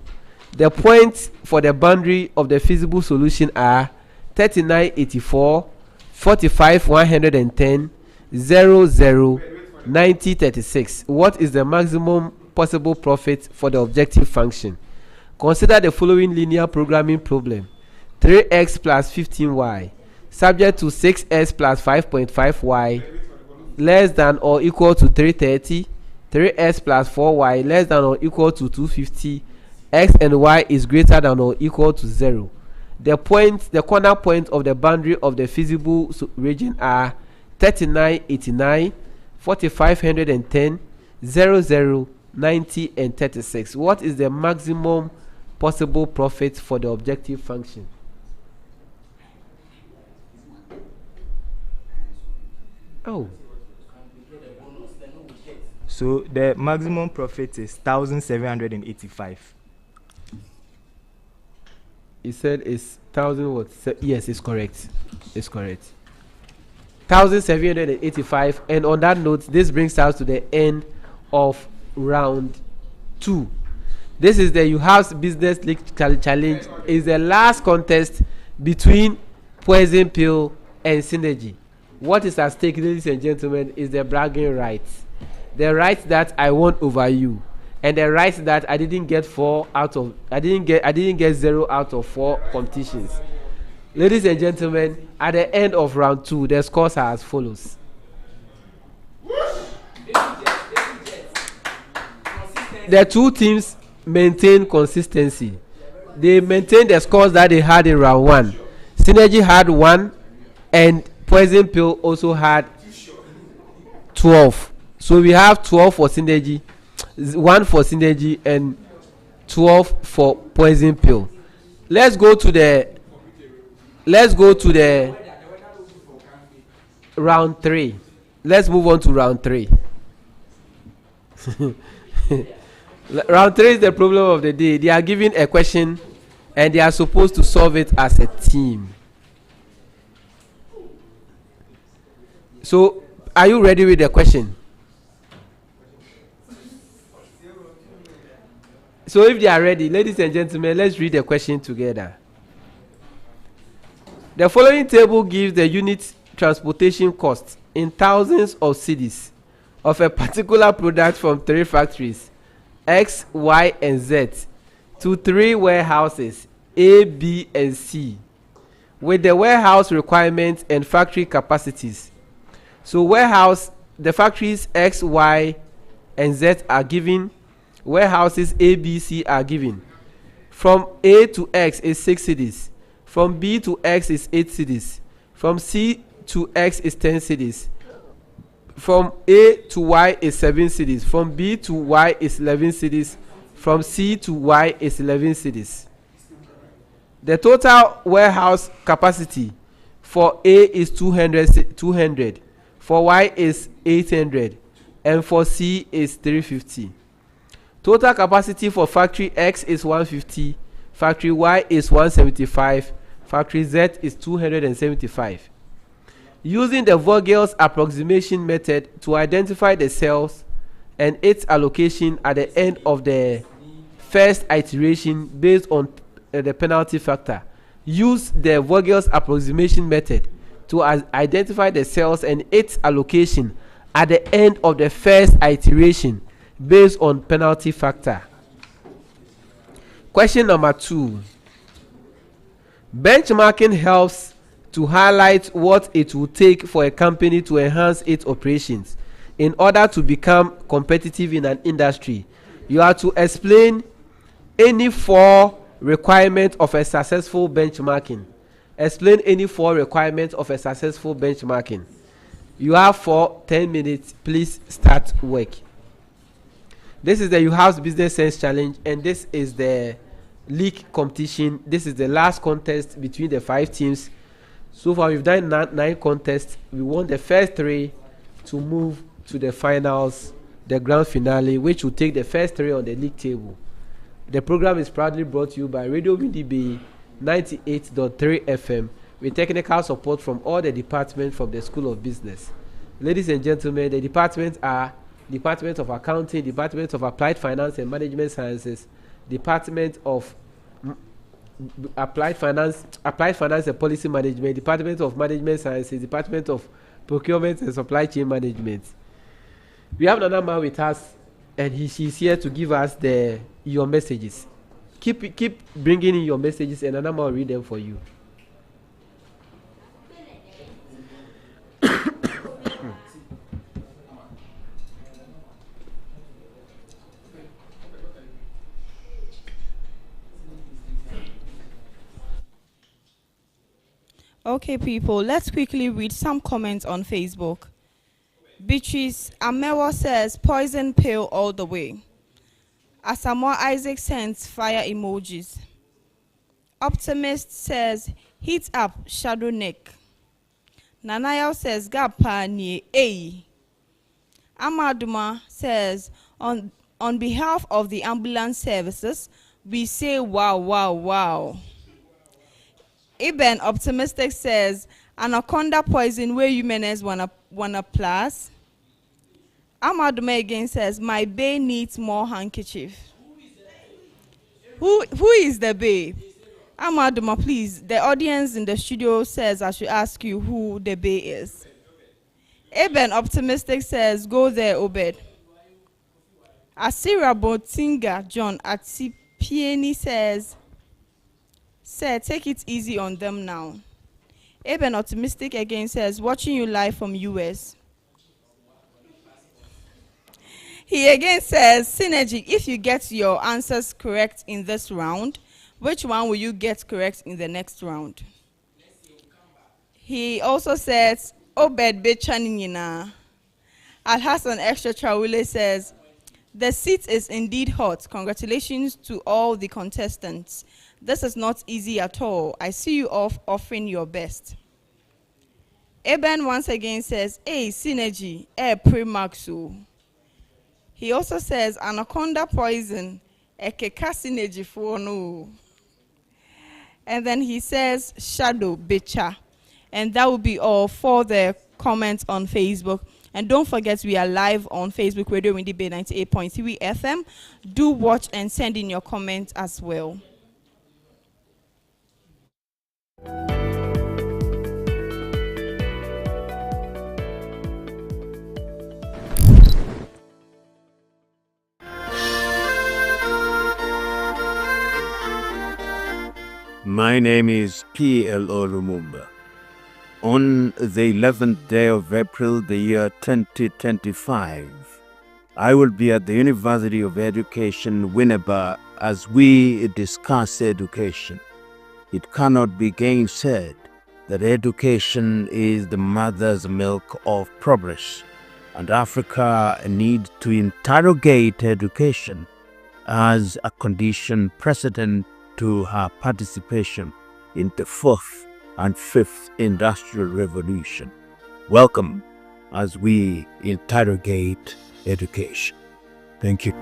The points for the boundary of the feasible solution are 3984, 45 110, 00, 90 36. What is the maximum possible profit for the objective function. Consider the following linear programming problem. 3x plus 15y subject to 6x plus 5.5y less than or equal to 330, 3x plus 4y less than or equal to 250, x and y is greater than or equal to 0. The corner point of the boundary of the feasible region are 3989, 4510, 00, 90 and 36. What is the maximum possible profit for the objective function? Oh. So the maximum profit is 1,785. He said it's 1,000 what? Yes, it's correct. It's correct. 1,785. And on that note, this brings us to the end of round 2. This is the Uewabs Business League Challenge. Is the last contest between Poison Pill and Synergy. What is at stake, ladies and gentlemen, is the bragging rights. The right that I won over you, and the right that I didn't get 0 out of 4 competitions. Ladies and gentlemen, at the end of round 2, the scores are as follows. The two teams maintain consistency. They maintain the scores that they had in round 1. Synergy had 1, and Poison Pill also had 12. So we have 12 for Synergy, 1 for Synergy, and 12 for Poison Pill. Let's go to the round 3. Let's move on to round 3. Round 3 is the problem of the day. They are given a question and they are supposed to solve it as a team. So, are you ready with the question? So, if they are ready, ladies and gentlemen, let's read the question together. The following table gives the unit transportation cost in thousands of cedis of a particular product from 3 factories, X, Y, and Z, to 3 warehouses, A, B, and C, with the warehouse requirements and factory capacities. So warehouse, the factories X, Y, and Z are given. Warehouses A, B, C are given. From A to X is 6 cities. From B to X is 8 cities. From C to X is 10 cities. From A to Y is 7 cities. From B to Y is 11 cities. From C to Y is 11 cities. The total warehouse capacity for A is 200. For Y is 800. And for C is 350. Total capacity for factory X is 150. Factory Y is 175. Factory Z is 275. Using the Vogel's approximation method to identify the cells and its allocation at the end of the first iteration based on the penalty factor. Use the Vogel's approximation method to identify the cells and its allocation at the end of the first iteration based on penalty factor. Question number 2. Benchmarking helps to highlight what it will take for a company to enhance its operations in order to become competitive in an industry. You are to explain any 4 requirements of a successful benchmarking. Explain any 4 requirements of a successful benchmarking. You have 10 minutes. Please start work. This is the Uewabs Business Sense Challenge, and this is the league competition. This is the last contest between the 5 teams. So far, we've done 9 contests. We won the first 3 to move to the finals, the grand finale, which will take the first 3 on the league table. The program is proudly brought to you by Radio WDB 98.3 FM with technical support from all the departments from the School of Business. Ladies and gentlemen, the departments are Department of Accounting, Department of Applied Finance and Management Sciences, Department of Applied Finance and Policy Management, Department of Management Sciences, Department of Procurement and Supply Chain Management. We have Nana Ma with us and she's here to give us your messages. Keep bringing in your messages, and Anama will read them for you. Okay, people, let's quickly read some comments on Facebook. Beatrice Amewa says, poison pill all the way. Asamoah Isaac sends fire emojis. Optimist says, heat up, shadow neck. Nanayao says, gapa ni ei. Amaduma says, on behalf of the ambulance services, we say wow, wow, wow. Eben Optimistic says, anaconda poison where humans wanna plus. Amaduma again says, my bae needs more handkerchief. Who is the bae? Amaduma, please, the audience in the studio says I should ask you who the bae is. Eben Optimistic says, go there, Obed. Asira Botinga John Atipieni says, sir, take it easy on them now. Eben Optimistic again says, watching you live from US. He again says, Synergy, if you get your answers correct in this round, which one will you get correct in the next round? He also says, Obed Bechaninina. Al-Hassan Extra Traule says, the seat is indeed hot. Congratulations to all the contestants. This is not easy at all. I see you off offering your best. Eben once again says, hey, Synergy, pre-maxu. He also says, anaconda poison, ekeka synergy for no. And then he says, shadow bitcha. And that will be all for the comments on Facebook. And don't forget, we are live on Facebook, Radio Windy Bay 98.3 FM. Do watch and send in your comments as well. My name is P.L.O. Lumumba. On the 11th day of April, the year 2025, I will be at the University of Education, Winneba, as we discuss education. It cannot be gainsaid that education is the mother's milk of progress, and Africa needs to interrogate education as a condition precedent to her participation in the fourth and fifth industrial revolution. Welcome as we interrogate education. Thank you.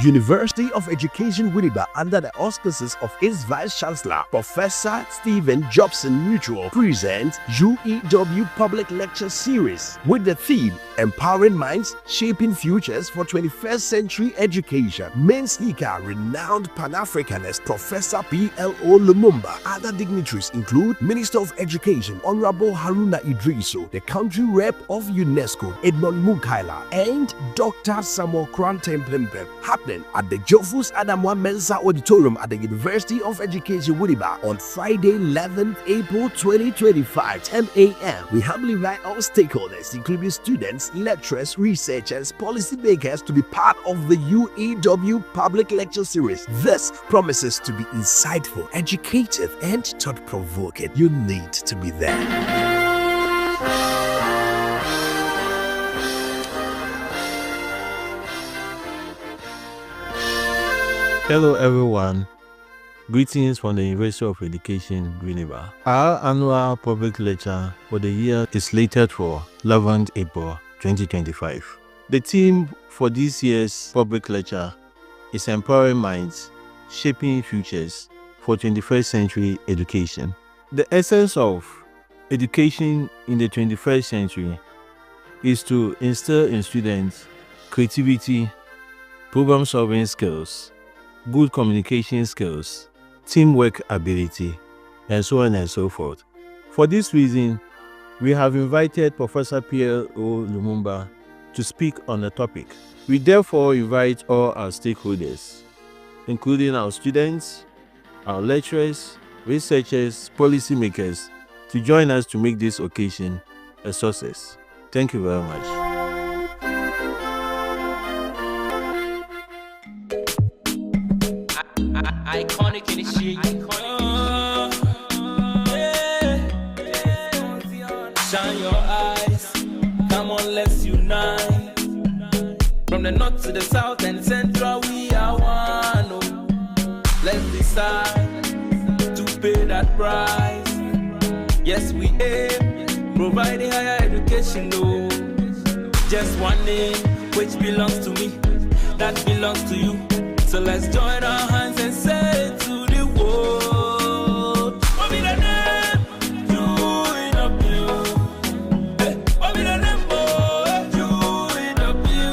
University of Education Winneba, under the auspices of its Vice-Chancellor, Professor Stephen Jobson Mutual, presents UEW Public Lecture Series with the theme Empowering Minds, Shaping Futures for 21st Century Education. Main speaker, renowned Pan-Africanist Professor P.L.O. Lumumba. Other dignitaries include Minister of Education, Honorable Haruna Idriso, the Country Rep of UNESCO, Edmond Mukaila, and Dr. Samuel Krantempempem. Happening at the Jofus Adamwa Mensa Auditorium at the University of Education Winneba on Friday, 11th April 2025, 10 a.m. We humbly invite all stakeholders, including students, lecturers, researchers, policymakers, to be part of the UEW Public Lecture Series. This promises to be insightful, educative, and thought-provoking. You need to be there. Hello everyone, greetings from the University of Education, Winneba. Our annual public lecture for the year is slated for 11th April 2025. The theme for this year's public lecture is Empowering Minds, Shaping Futures for 21st Century Education. The essence of education in the 21st century is to instill in students creativity, problem-solving skills, good communication skills, teamwork ability, and so on and so forth. For this reason, we have invited Professor Pierre O. Lumumba to speak on the topic. We therefore invite all our stakeholders, including our students, our lecturers, researchers, policymakers, to join us to make this occasion a success. Thank you very much. Iconic initiate. Shine your eyes. Come on, let's unite. From the north to the south and central, we are one. Oh. Let's decide to pay that price. Yes, we aim providing higher education. Oh. Just one name, which belongs to me, that belongs to you. So let's join our hands and say to the world, what be the name? UEW. Hey, what be the name, boy? UEW.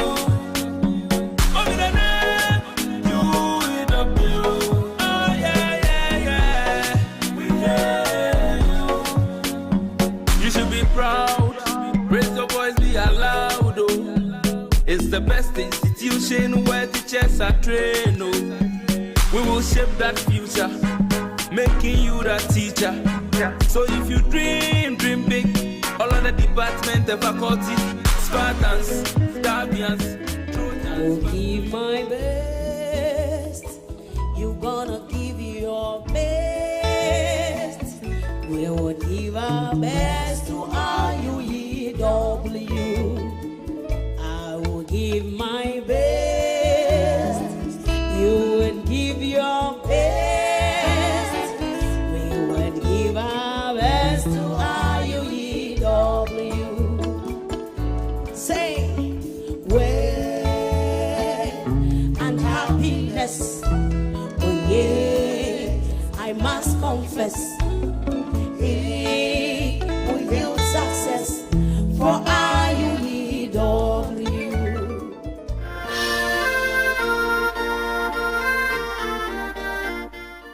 What be the name? UEW. Oh, yeah, yeah, yeah. We hear you. You should be proud. Raise your voice, be allowed, oh. It's the best institution where teachers are trained, oh. We will shape that future, making you that teacher. So if you dream big. All of the department, the faculty, Spartans, Davians, I will give my best. You gonna give your best. We will give our best to RUEW. I will give my best. You will give your best. We will give our best to RUEW. Say, well, and happiness. Oh yeah, I must confess. Hey, we will success for RUEW.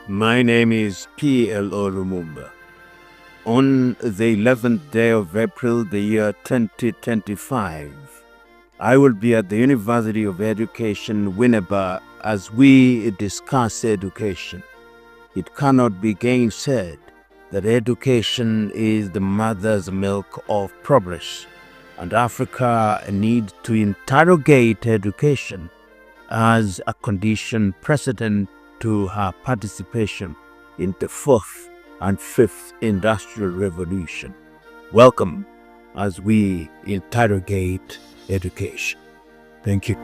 My name is P.L.O. Lumumba. On the 11th day of April, the year 2025, I will be at the University of Education, Winneba, as we discuss education. It cannot be gainsaid that education is the mother's milk of progress, and Africa needs to interrogate education as a condition precedent to her participation in the fourth and fifth industrial revolution. Welcome as we interrogate education. Thank you.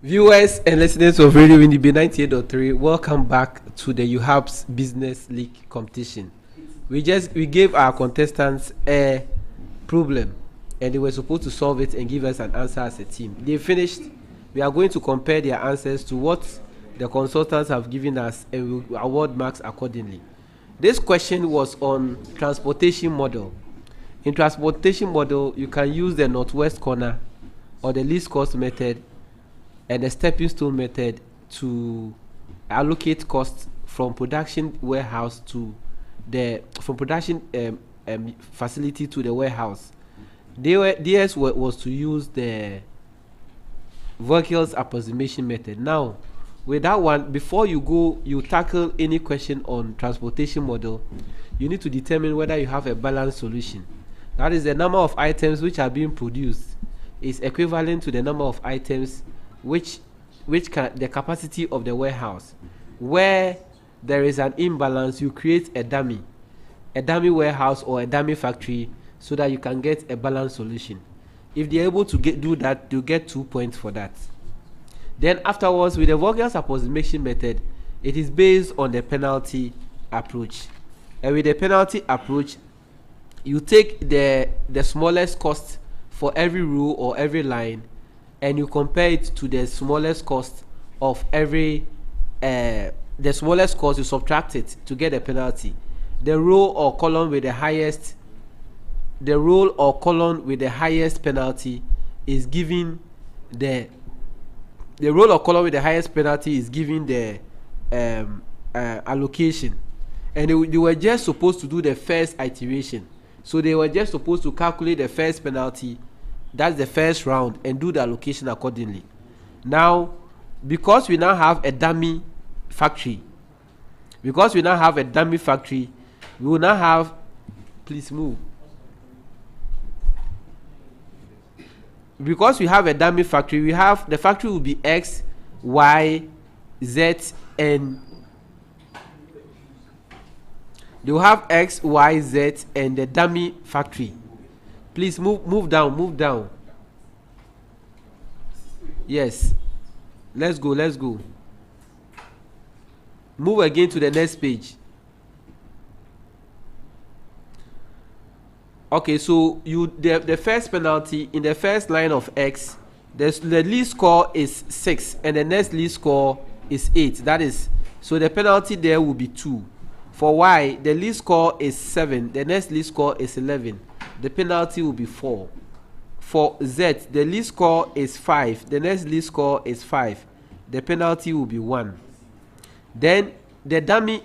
Viewers and listeners of Radio Windy B 98.3, welcome back to the Uewabs Business League competition. We gave our contestants a problem and they were supposed to solve it and give us an answer as a team. They finished. We are going to compare their answers to what the consultants have given us and we will award marks accordingly. This question was on transportation model. In transportation model, you can use the northwest corner or the least cost method and the stepping stone method to allocate costs from production warehouse to from production facility to the warehouse. Theirs was to use the vehicles approximation method. Now, with that one, before you tackle any question on transportation model, you need to determine whether you have a balanced solution. That is, the number of items which are being produced is equivalent to the number of items which the capacity of the warehouse. Where there is an imbalance, you create a dummy warehouse or a dummy factory so that you can get a balanced solution. If they're able to do that, you get 2 points for that. Then afterwards, with the Vogel's approximation method, it is based on the penalty approach. And with the penalty approach, you take the smallest cost for every row or every line and you compare it to the smallest cost of every the smallest cost, you subtract it to get a penalty. The row or column with the highest penalty is given the row or column with the highest penalty is given the allocation. And they were just supposed to do the first iteration. So they were just supposed to calculate the first penalty, that's the first round, and do the allocation accordingly. Now, because we now have a dummy factory, we will now have, please move. Because we have a dummy factory, the factory will be X, Y, Z, and they will have X, Y, Z, and the dummy factory. Please move down. Yes. Let's go. Move again to the next page. Okay, so the first penalty in the first line of X, the least score is 6 and the next least score is 8. That is, so the penalty there will be 2. For Y, the least score is 7, the next least score is 11. The penalty will be 4. For Z, the least score is 5, the next least score is 5. The penalty will be 1. Then the dummy,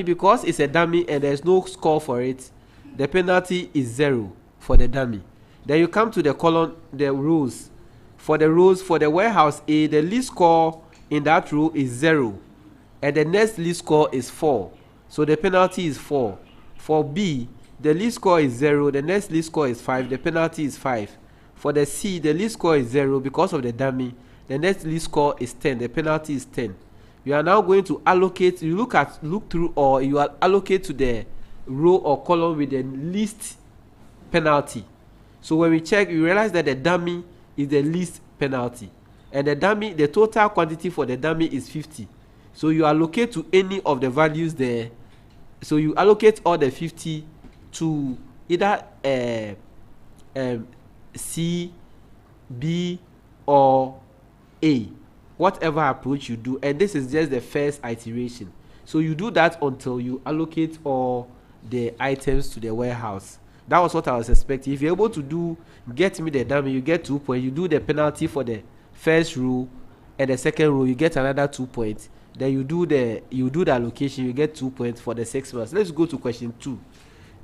because it's a dummy and there's no score for it, the penalty is 0 for the dummy. Then you come to the column, the rows. For the warehouse A, the least score in that row is 0, and the next least score is 4. So the penalty is 4. For B, the least score is 0, the next least score is 5, the penalty is 5. For the C, the least score is 0 because of the dummy, the next least score is 10, the penalty is 10. You are now going to allocate, you look through, or you allocate to the row or column with the least penalty. So when we check, we realize that the dummy is the least penalty, and the total quantity for the dummy is 50. So you allocate to any of the values there. So you allocate all the 50 to either C, B, or A, whatever approach you do. And this is just the first iteration. So you do that until you allocate all the items to the warehouse. That was what I was expecting. If you're able to get me the dummy, you get 2 points. You do the penalty for the first row and the second row, you get another 2 points. Then you do the allocation, you get 2 points for the 6 months. Let's go to question 2.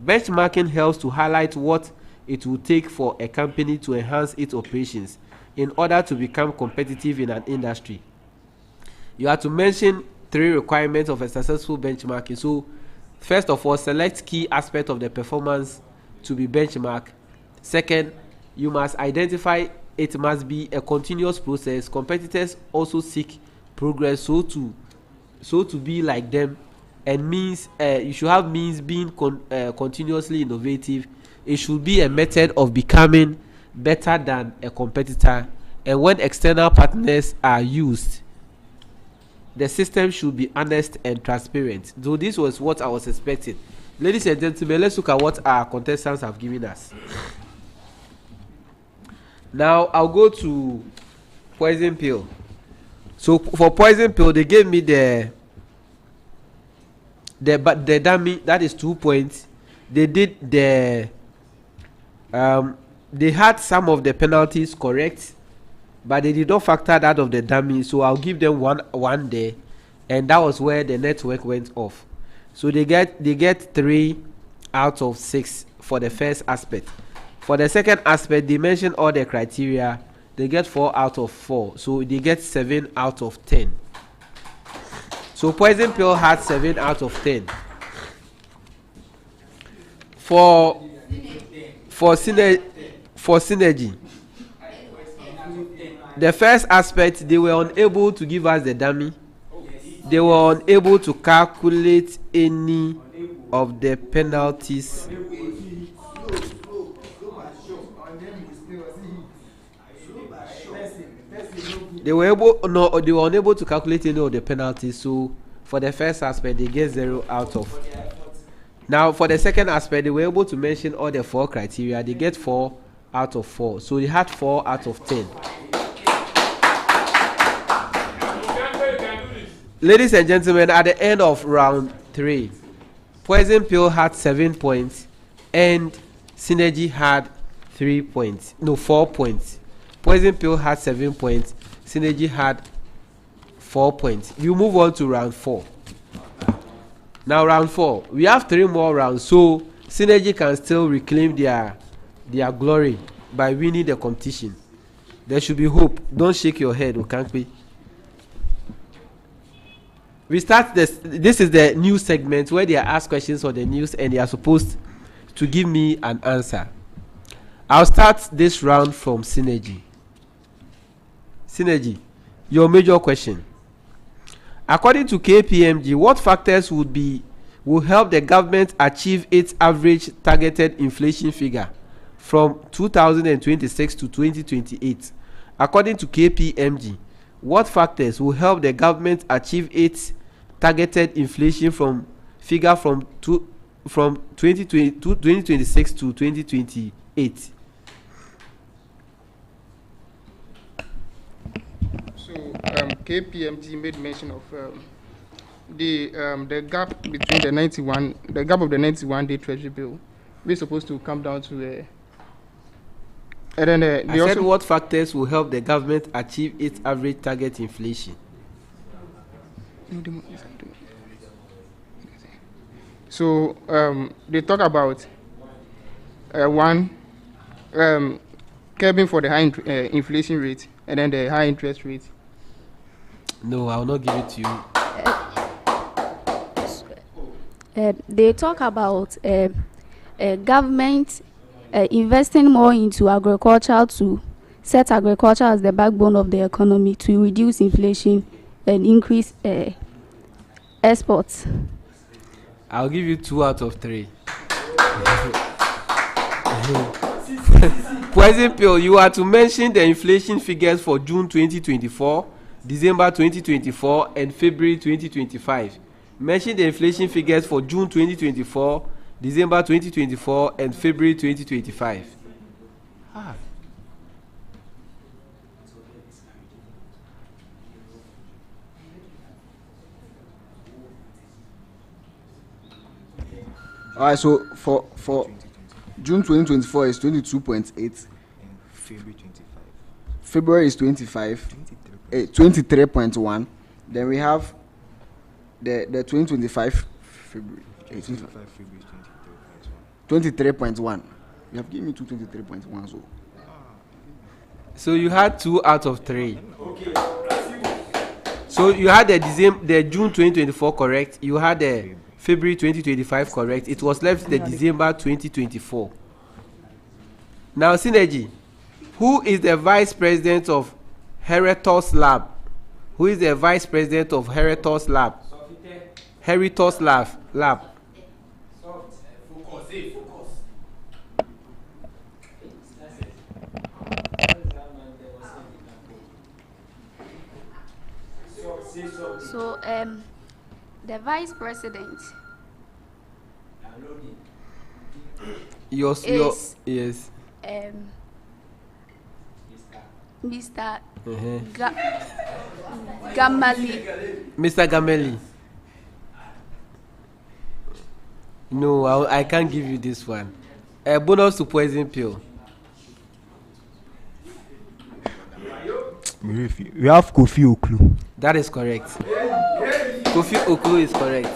Benchmarking helps to highlight what it will take for a company to enhance its operations in order to become competitive in an industry. You have to mention 3 requirements of a successful benchmarking. So, first of all, select key aspect of the performance to be benchmarked. Second, you must identify it must be a continuous process. Competitors also seek progress, so to be like them, and means you should have means being continuously innovative. It should be a method of becoming better than a competitor, and when external partners are used, the system should be honest and transparent. So this was what I was expecting. Ladies and gentlemen, let's look at what our contestants have given us. Now I'll go to poison pill. So for poison pill, they gave me the dummy, that is 2 points. They did they had some of the penalties correct, but they did not factor that of the dummy, so I'll give them one there, and that was where the network went off. So they get 3 out of 6 for the first aspect. For the second aspect, they mentioned all the criteria. They get 4 out of 4, so they get 7 out of 10. So poison pill had 7 out of 10. For synergy, the first aspect, they were unable to give us the dummy. They were unable to calculate any of the penalties. They were unable to calculate any of the penalties. So for the first aspect, they get 0 out of. Now for the second aspect, they were able to mention all the 4 criteria. They get 4 out of 4. So they had 4 out of 10. Ladies and gentlemen, at the end of round 3, poison pill had 7 points and synergy had 4 points. Poison pill had 7 points, synergy had 4 points. We move on to round 4. Now round 4, we have 3 more rounds, so synergy can still reclaim their glory by winning the competition. There should be hope. Don't shake your head, Okankpe. We start this is the news segment where they are asked questions on the news and they are supposed to give me an answer. I'll start this round from synergy. Synergy, your major question. According to KPMG, what factors will help the government achieve its average targeted inflation figure from 2026 to 2028? According to KPMG, what factors will help the government achieve its targeted inflation figure from 2026 to 2028? So KPMG made mention of the gap between the gap of the 91-day Treasury bill. We're supposed to come down to and then I said what factors will help the government achieve its average target inflation? So they talk about one, curbing for the high inflation rate and then the high interest rate. No, I will not give it to you. They talk about government investing more into agriculture to set agriculture as the backbone of the economy to reduce inflation and increase exports. I'll give you 2 out of 3. Poison pill, you are to mention the inflation figures for June 2024, December 2024, and February 2025. Mention the inflation figures for June 2024, December 2024, and February 2025. All right, so for June 2024 is 22.8. February is 23.1. Then we have the 2025 February. 23.1. You have given me 23.1. So you had 2 out of 3. Okay. So you had the June 2024 correct. You had the February 2025 correct. It was left the December 2024. Now Synergy, who is the vice president of Heritos Lab? Who is the vice president of Heritos Lab? Heritos Lab. So the vice president Yes. Mr. Uh-huh. Gamali. Mr. Gameli. No, I can't give you this one. A bonus to poison pill. We have Kofi Oklu. That is correct. Kofi Oklu is correct.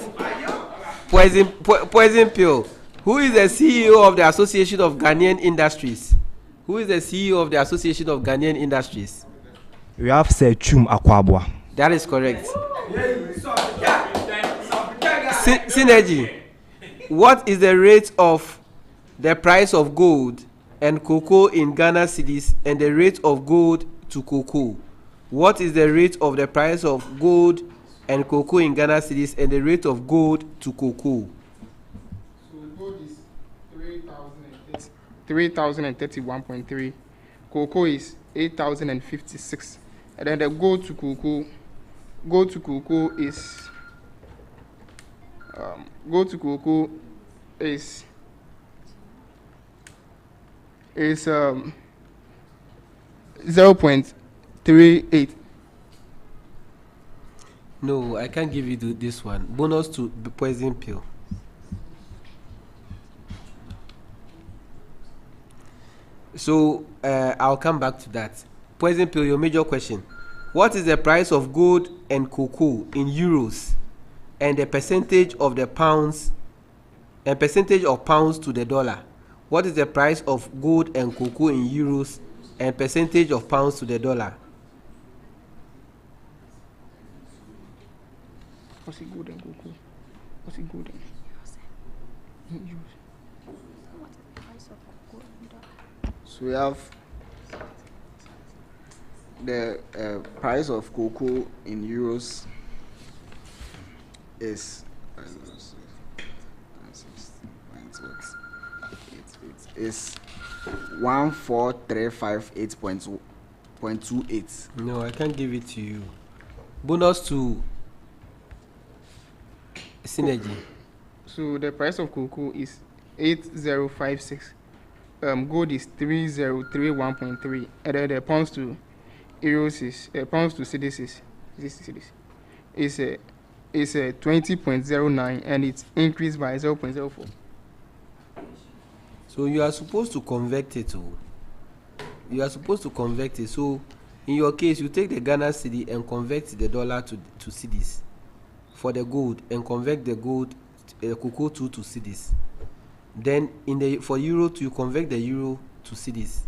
Poison pill. Who is the CEO of the Association of Ghanaian Industries? Who is the CEO of the Association of Ghanaian Industries? We have Sechum Akwabwa. That is correct. Synergy. What is the rate of the price of gold and cocoa in Ghana cedis and the rate of gold to cocoa? What is the rate of the price of gold and cocoa in Ghana cedis and the rate of gold to cocoa? So gold is 3,031.3. Cocoa is 8,056. And then the gold to cocoa is 0.38. No, I can't give you this one. Bonus to the poison pill. So I'll come back to that. Poison pill, your major question. What is the price of gold and cocoa in euros and the percentage of the pounds and percentage of pounds to the dollar? What is the price of gold and cocoa in euros and percentage of pounds to the dollar? What's it gold and cocoa? What's it gold and euros? So we have the price of cocoa in euros is 14358.28. No, I can't give it to you. Bonus to Synergy. So the price of cocoa is 8056. Gold is 3031.3, and then the pounds to euros is pounds to cedis is 20.09, and it's increased by 0.04. So you are supposed to convert it. So in your case, you take the Ghana cedi and convert the dollar to cedis for the gold, and convert the gold cocoa to cedis. Then for euro you convert the euro to cedis.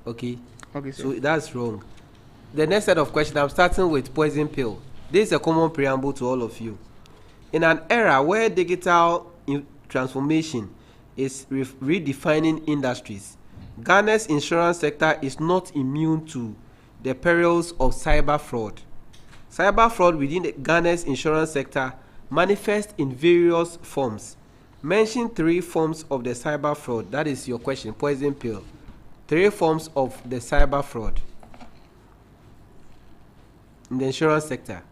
Okay, sir. So that's wrong. The next set of questions, I'm starting with poison pill. This is a common preamble to all of you. In an era where digital transformation is redefining industries, Ghana's insurance sector is not immune to the perils of cyber fraud. Cyber fraud within Ghana's insurance sector manifests in various forms. Mention 3 forms of the cyber fraud. That is your question, poison pill. 3 forms of the cyber fraud in the insurance sector.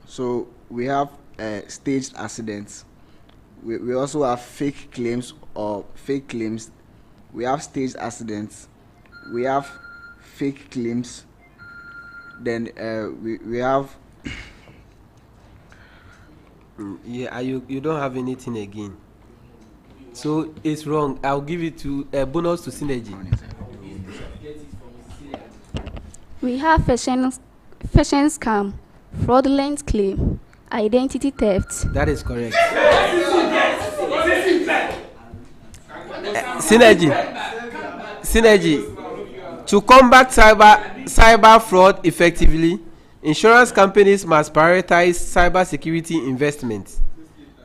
So we have staged accidents. We also have fake claims. We have staged accidents. We have fake claims. Then we have. Yeah, you don't have anything again. So it's wrong. I'll give it to a bonus to Synergy. We have fashion scam, fraudulent claim, identity theft. That is correct. Synergy. To combat cyber fraud effectively, insurance companies must prioritize cybersecurity investments.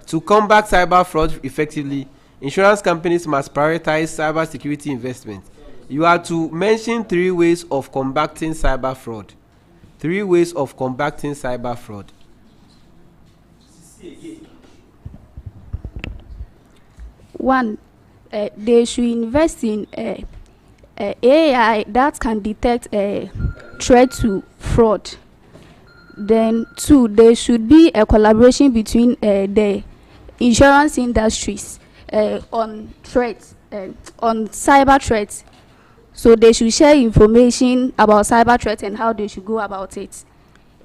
To combat cyber fraud effectively, insurance companies must prioritize cybersecurity investments. You are to mention 3 ways of combating cyber fraud. 3 ways of combating cyber fraud. One, they should invest in AI that can detect threat to fraud. Then 2, there should be a collaboration between the insurance industries on threats, on cyber threats. So they should share information about cyber threats and how they should go about it.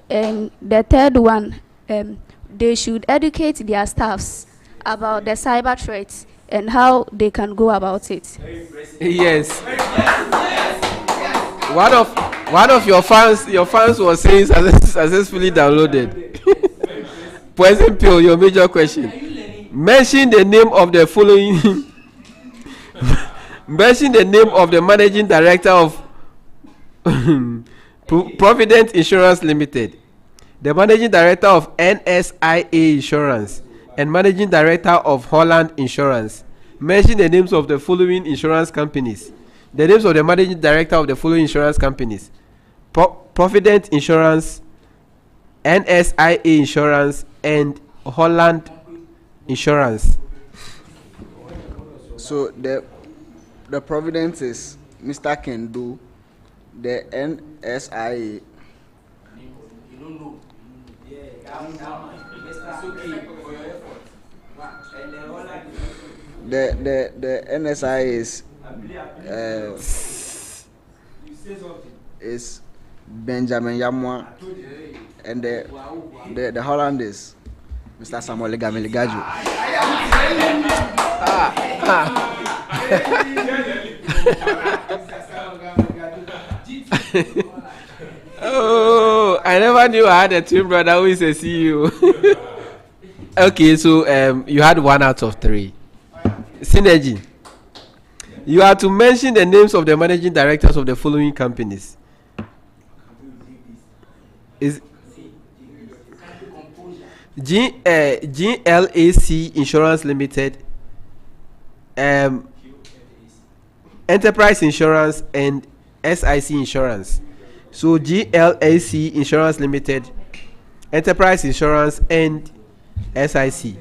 And the third one, they should educate their staffs about the cyber threats and how they can go about it. Yes. One of your fans was saying successfully downloaded. Poison pill, your major question. Mention the name of the following. Mention the name of the managing director of Provident Insurance Limited, the managing director of NSIA Insurance, and managing director of Holland Insurance. Mention the names of the following insurance companies. The names of the managing director of the following insurance companies: Provident Insurance, NSIA Insurance, and Holland Insurance. So the Providence is Mr. Kendo, the NSIA. The NSIA is Benjamin Yamwa, and the Holland is Mr. Samuel Gamiligajo. Oh, I never knew I had a twin brother who is a CEO. Okay, so you had 1 out of 3. Synergy. You are to mention the names of the managing directors of the following companies. Is GLAC Insurance Limited, Enterprise Insurance, and SIC Insurance. So GLAC Insurance Limited, Enterprise Insurance, and SIC.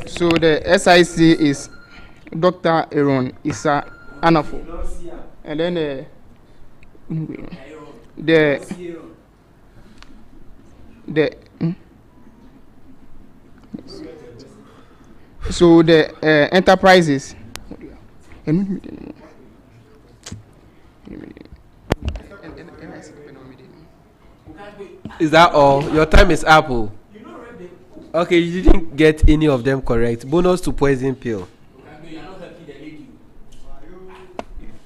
So the SIC is Dr. Aaron Isa Anafo, and then so the enterprises. Is that all? Your time is up. Oh. Okay, you didn't get any of them correct. Bonus to poison pill.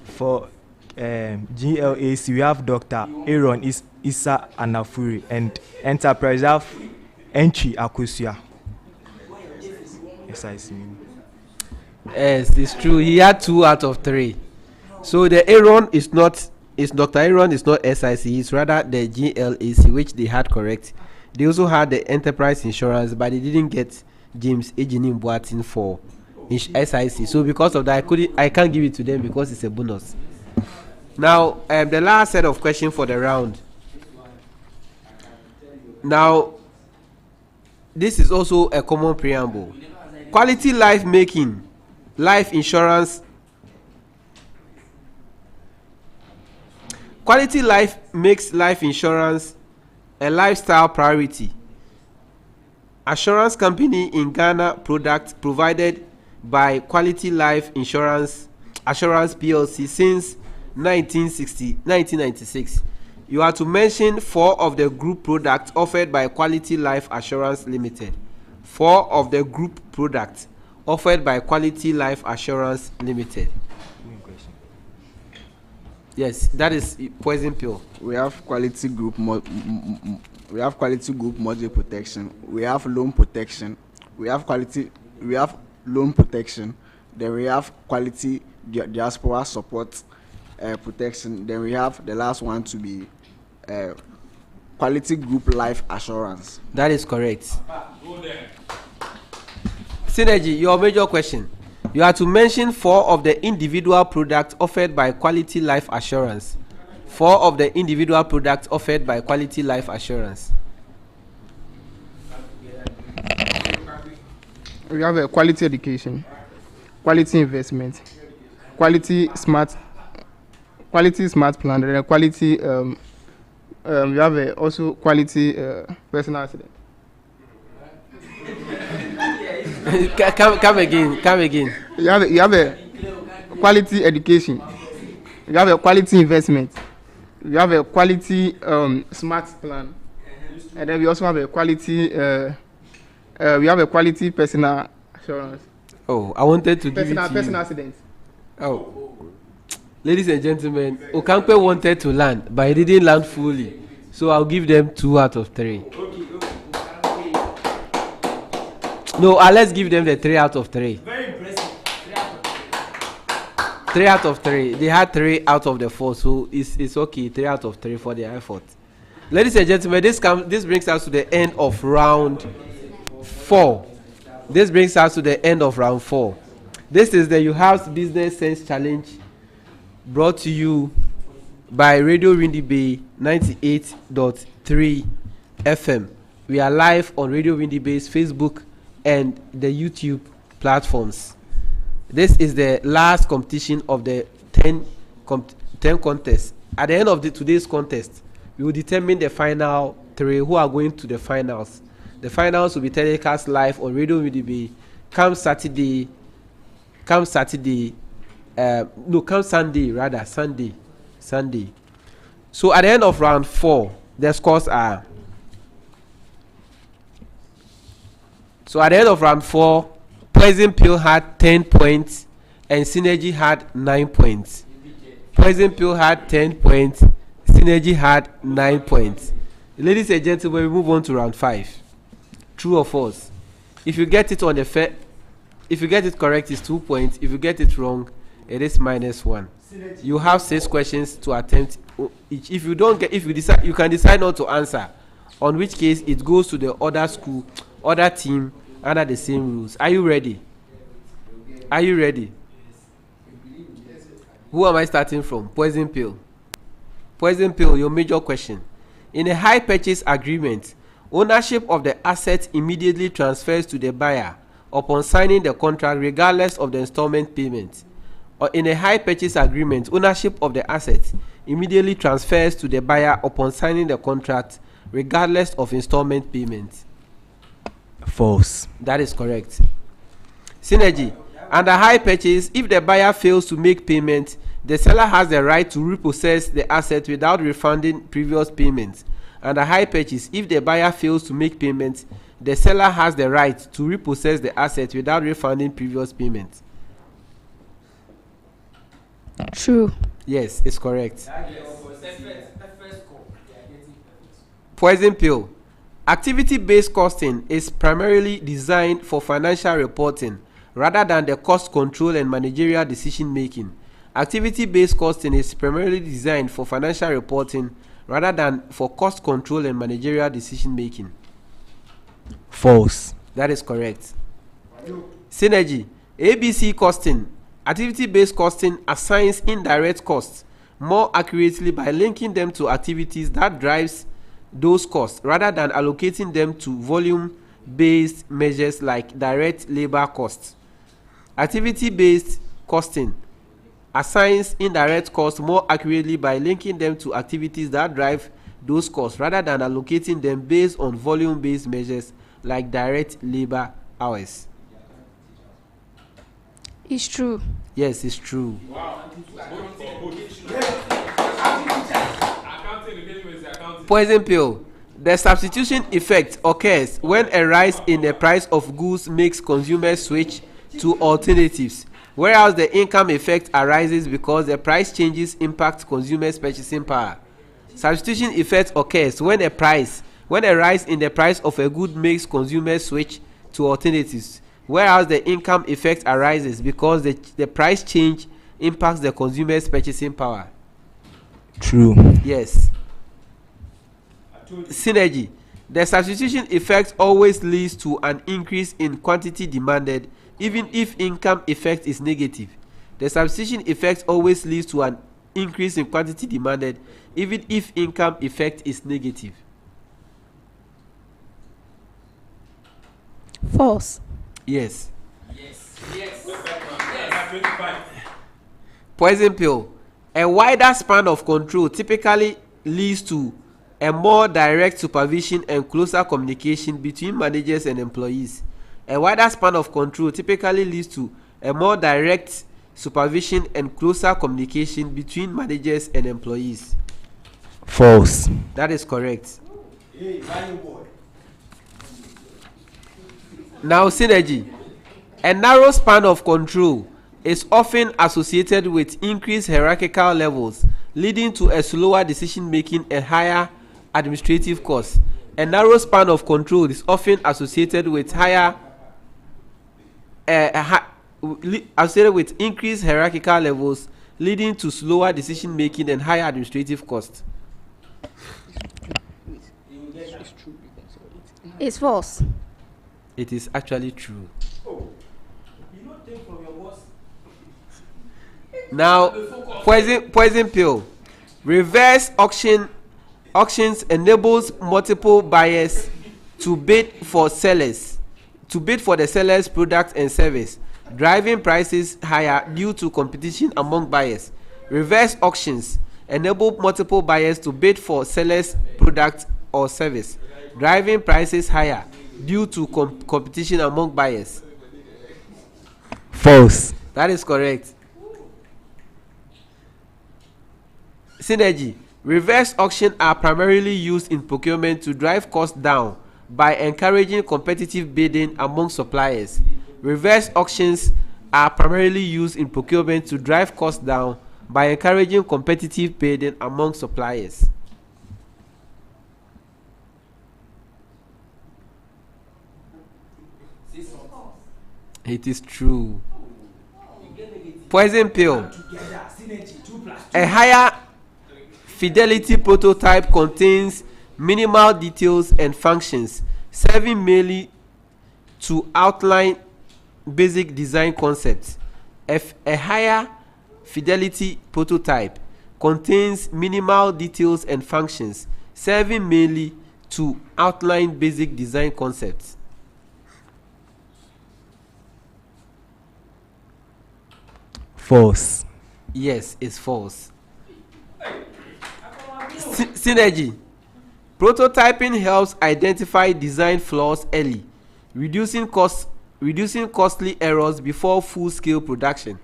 For GLAC, we have Dr. Aaron Isa Anafuri, and Enterprise have Entry Akosia. Yes, it's true. He had 2 out of 3. So the Aaron is not. Dr. Aaron is not SIC. It's rather the GLAC, which they had correct. They also had the Enterprise Insurance, but they didn't get James Ejinim Boatin for SIC. So because of that, I can't give it to them because it's a bonus. Now, the last set of questions for the round. Now, this is also a common preamble. Quality life making, life insurance. Quality life makes life insurance a lifestyle priority. Assurance company in Ghana, product provided by Quality Life Insurance Assurance PLC since 1996. You are to mention 4 of the group products offered by Quality Life Assurance Limited. 4 of the group products offered by Quality Life Assurance Limited. Yes, that is poison pill. We have quality group we have quality group mortgage protection. We have loan protection. We have loan protection. Then we have quality diaspora support protection. Then we have the last one to be quality group life assurance. That is correct. Synergy, your major question. You are to mention 4 of the individual products offered by Quality Life Assurance. 4 of the individual products offered by Quality Life Assurance. We have a quality education, quality investment, quality smart plan, and a quality we have also quality personal accident. Come again. You have a quality education. You have a quality investment. You have a quality smart plan, and then we also have a quality personal assurance. Oh, I wanted to give it to personal you. accident. Oh, ladies and gentlemen, Okampe wanted to land, but he didn't land fully. So I'll give them 2 out of 3. No, let's give them the 3 out of 3. Very impressive. 3 out of 3. They had 3 out of the 4, so it's okay. 3 out of 3 for their effort. Ladies and gentlemen, this brings us to the end of round 4. This brings us to the end of round 4. This is the Uewabs Business Sense Challenge, brought to you by Radio Windy Bay 98.3 FM. We are live on Radio Windy Bay's Facebook and the YouTube platforms. This is the last competition of the 10 contests. At the end of today's contest, we will determine the final 3 who are going to the finals. The finals will be telecast live on Radio Windy Bay come Sunday. So at the end of round 4, the scores are. So at the end of round 4, Poison Pill had 10 points and Synergy had 9 points. Poison Pill had 10 points, Synergy had 9 points. Ladies and gentlemen, we move on to round 5. True or false? If you get it on the if you get it correct, it's 2 points. If you get it wrong, it is -1. You have 6 questions to attempt each. If you decide, you can decide not to answer, on which case it goes to the other school, other team under the same rules. Are you ready? Are you ready? Who am I starting from? Poison Pill. Poison Pill, your major question. In a hire purchase agreement, ownership of the asset immediately transfers to the buyer upon signing the contract regardless of the installment payment. Or in a hire purchase agreement, ownership of the asset immediately transfers to the buyer upon signing the contract regardless of installment payment. False. That is correct. Synergy. Under hire purchase, if the buyer fails to make payment, the seller has the right to repossess the asset without refunding previous payments. Under hire purchase, if the buyer fails to make payment, the seller has the right to repossess the asset without refunding previous payments. True. Yes, it's correct. Poison Pill. Activity-based costing is primarily designed for financial reporting rather than the cost control and managerial decision making. Activity-based costing is primarily designed for financial reporting rather than for cost control and managerial decision making. False. That is correct. Synergy. ABC costing. Activity-based costing assigns indirect costs more accurately by linking them to activities that drives those costs rather than allocating them to volume-based measures like direct labor costs. Activity-based costing assigns indirect costs more accurately by linking them to activities that drive those costs rather than allocating them based on volume-based measures like direct labor hours. It's true. Yes, it's true. Poison Pill. The substitution effect occurs when a rise in the price of goods makes consumers switch to alternatives, whereas the income effect arises because the price changes impact consumers' purchasing power. Substitution effect occurs when a rise in the price of a good makes consumers switch to alternatives, whereas the income effect arises because the price change impacts the consumer's purchasing power. True. Yes. Synergy. The substitution effect always leads to an increase in quantity demanded, even if income effect is negative. The substitution effect always leads to an increase in quantity demanded, even if income effect is negative. False. Yes. Yes. 25. Poison pill. A wider span of control typically leads to a more direct supervision and closer communication between managers and employees. A wider span of control typically leads to a more direct supervision and closer communication between managers and employees. False. That is correct. Now, synergy. A narrow span of control is often associated with increased hierarchical levels, leading to a slower decision making and higher administrative costs. A narrow span of control is often associated with associated with increased hierarchical levels, leading to slower decision making and higher administrative costs. It's false. It is actually true. Now, poison pill. Reverse auctions enables multiple buyers to bid for the seller's product and service, driving prices higher due to competition among buyers. Reverse auctions enable multiple buyers to bid for seller's product or service, driving prices higher due to competition among buyers. False. That is correct. Synergy. Reverse auction are primarily used in procurement to drive costs down by encouraging competitive bidding among suppliers. Reverse auctions are primarily used in procurement to drive costs down by encouraging competitive bidding among suppliers. It is true. Poison pill. A higher fidelity prototype contains minimal details and functions, serving merely to outline basic design concepts. A higher fidelity prototype contains minimal details and functions, serving merely to outline basic design concepts. False. Yes, it's false. Synergy. Prototyping helps identify design flaws early, reducing costly errors before full-scale production.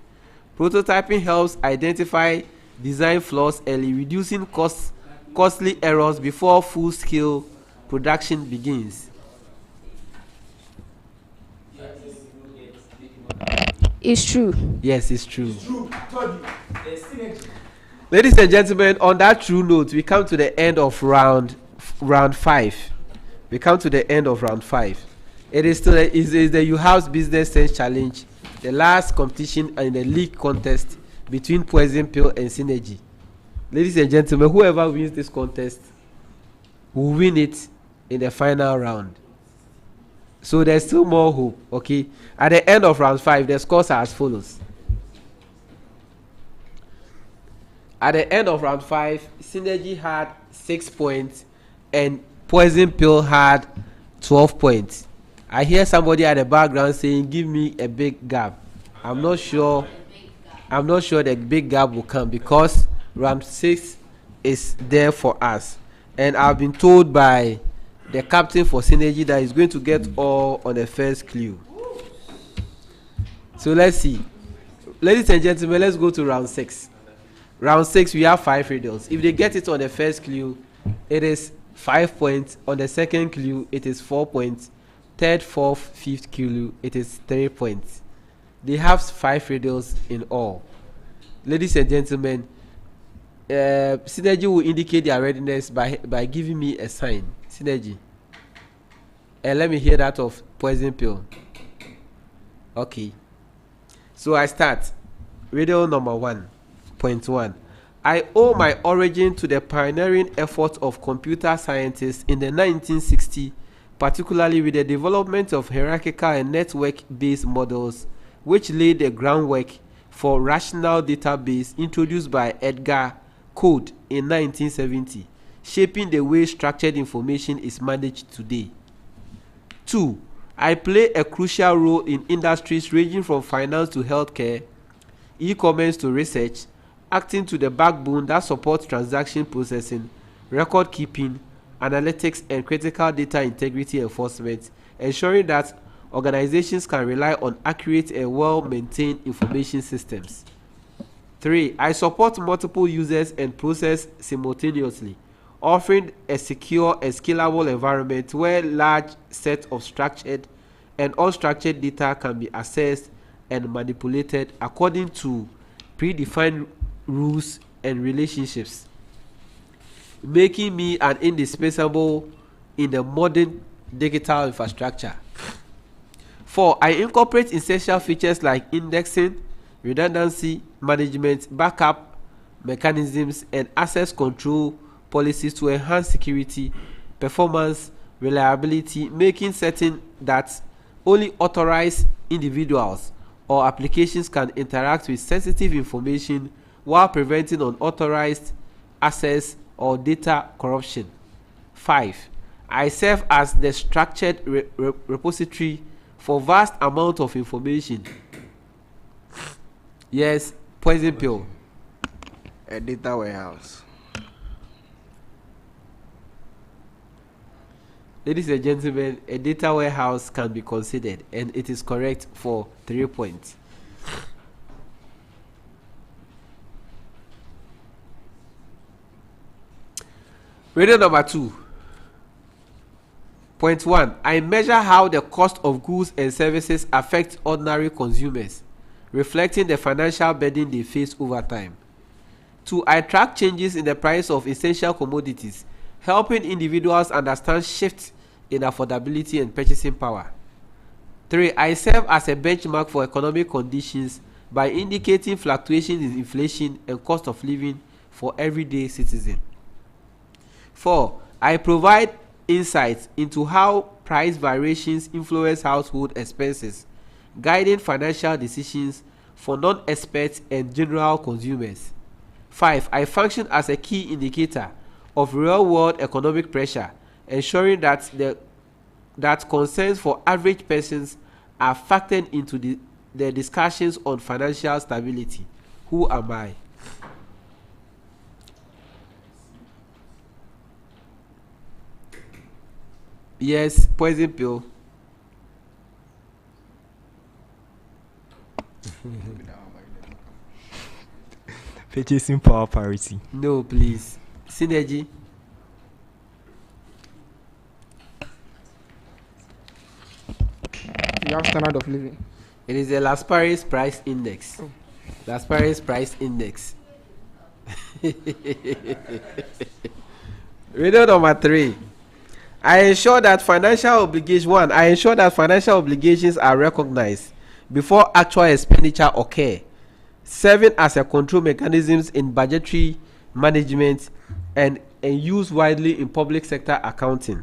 Prototyping helps identify design flaws early, reducing costly errors before full-scale production begins. It's true. Yes, it's true. Ladies and gentlemen, on that true note, we come to the end of round 5. We come to the end of round 5. It is still the Uewabs Business Sense Challenge, the last competition in the league contest between Poison Pill and Synergy. Ladies and gentlemen, whoever wins this contest will win it in the final round. So there's still more hope. Okay, at the end of round 5, the scores are as follows. At the end of round 5, Synergy had 6 points and Poison Pill had 12 points. I hear somebody at the background saying, "Give me a big gap." I'm not sure the big gap will come because round 6 is there for us. And I've been told by the captain for Synergy that he's going to get all on the first clue. So let's see. Ladies and gentlemen, let's go to round 6. Round 6, we have 5 riddles. If they get it on the first clue, it is 5 points. On the second clue, it is 4 points. Third, fourth, fifth clue, it is 3 points. They have 5 riddles in all. Ladies and gentlemen, Synergy will indicate their readiness by giving me a sign. Synergy. And let me hear that of Poison Pill. Okay. So I start. Riddle number 1. Point 1. I owe my origin to the pioneering efforts of computer scientists in the 1960s, particularly with the development of hierarchical and network-based models, which laid the groundwork for rational database introduced by Edgar Code in 1970, shaping the way structured information is managed today. 2. I play a crucial role in industries ranging from finance to healthcare, e-commerce to research, acting to the backbone that supports transaction processing, record keeping, analytics, and critical data integrity enforcement, ensuring that organizations can rely on accurate and well-maintained information systems. 3. I support multiple users and process simultaneously, offering a secure and scalable environment where large sets of structured and unstructured data can be accessed and manipulated according to predefined rules and relationships, making me an indispensable in the modern digital infrastructure. 4. I incorporate essential features like indexing, redundancy management, backup mechanisms, and access control policies to enhance security, performance, reliability, making certain that only authorized individuals or applications can interact with sensitive information while preventing unauthorized access or data corruption. 5. I serve as the structured repository for vast amount of information. Yes, poison pill. A data warehouse. Ladies and gentlemen, a data warehouse can be considered, and it is correct for 3 points. Radio number 2. Point 1. I measure how the cost of goods and services affect ordinary consumers, reflecting the financial burden they face over time. 2. I track changes in the price of essential commodities, helping individuals understand shifts in affordability and purchasing power. 3. I serve as a benchmark for economic conditions by indicating fluctuations in inflation and cost of living for everyday citizens. 4. I provide insights into how price variations influence household expenses, guiding financial decisions for non-experts and general consumers. 5. I function as a key indicator of real-world economic pressure, ensuring that concerns for average persons are factored into the discussions on financial stability. Who am I? Yes, poison pill. Purchasing power parity. No, please. Synergy. You have standard of living. It is the Las Paris Price Index. Las Paris Price Index. Riddle number 3. I ensure that financial obligations are recognized before actual expenditure occur, serving as a control mechanisms in budgetary management and used widely in public sector accounting.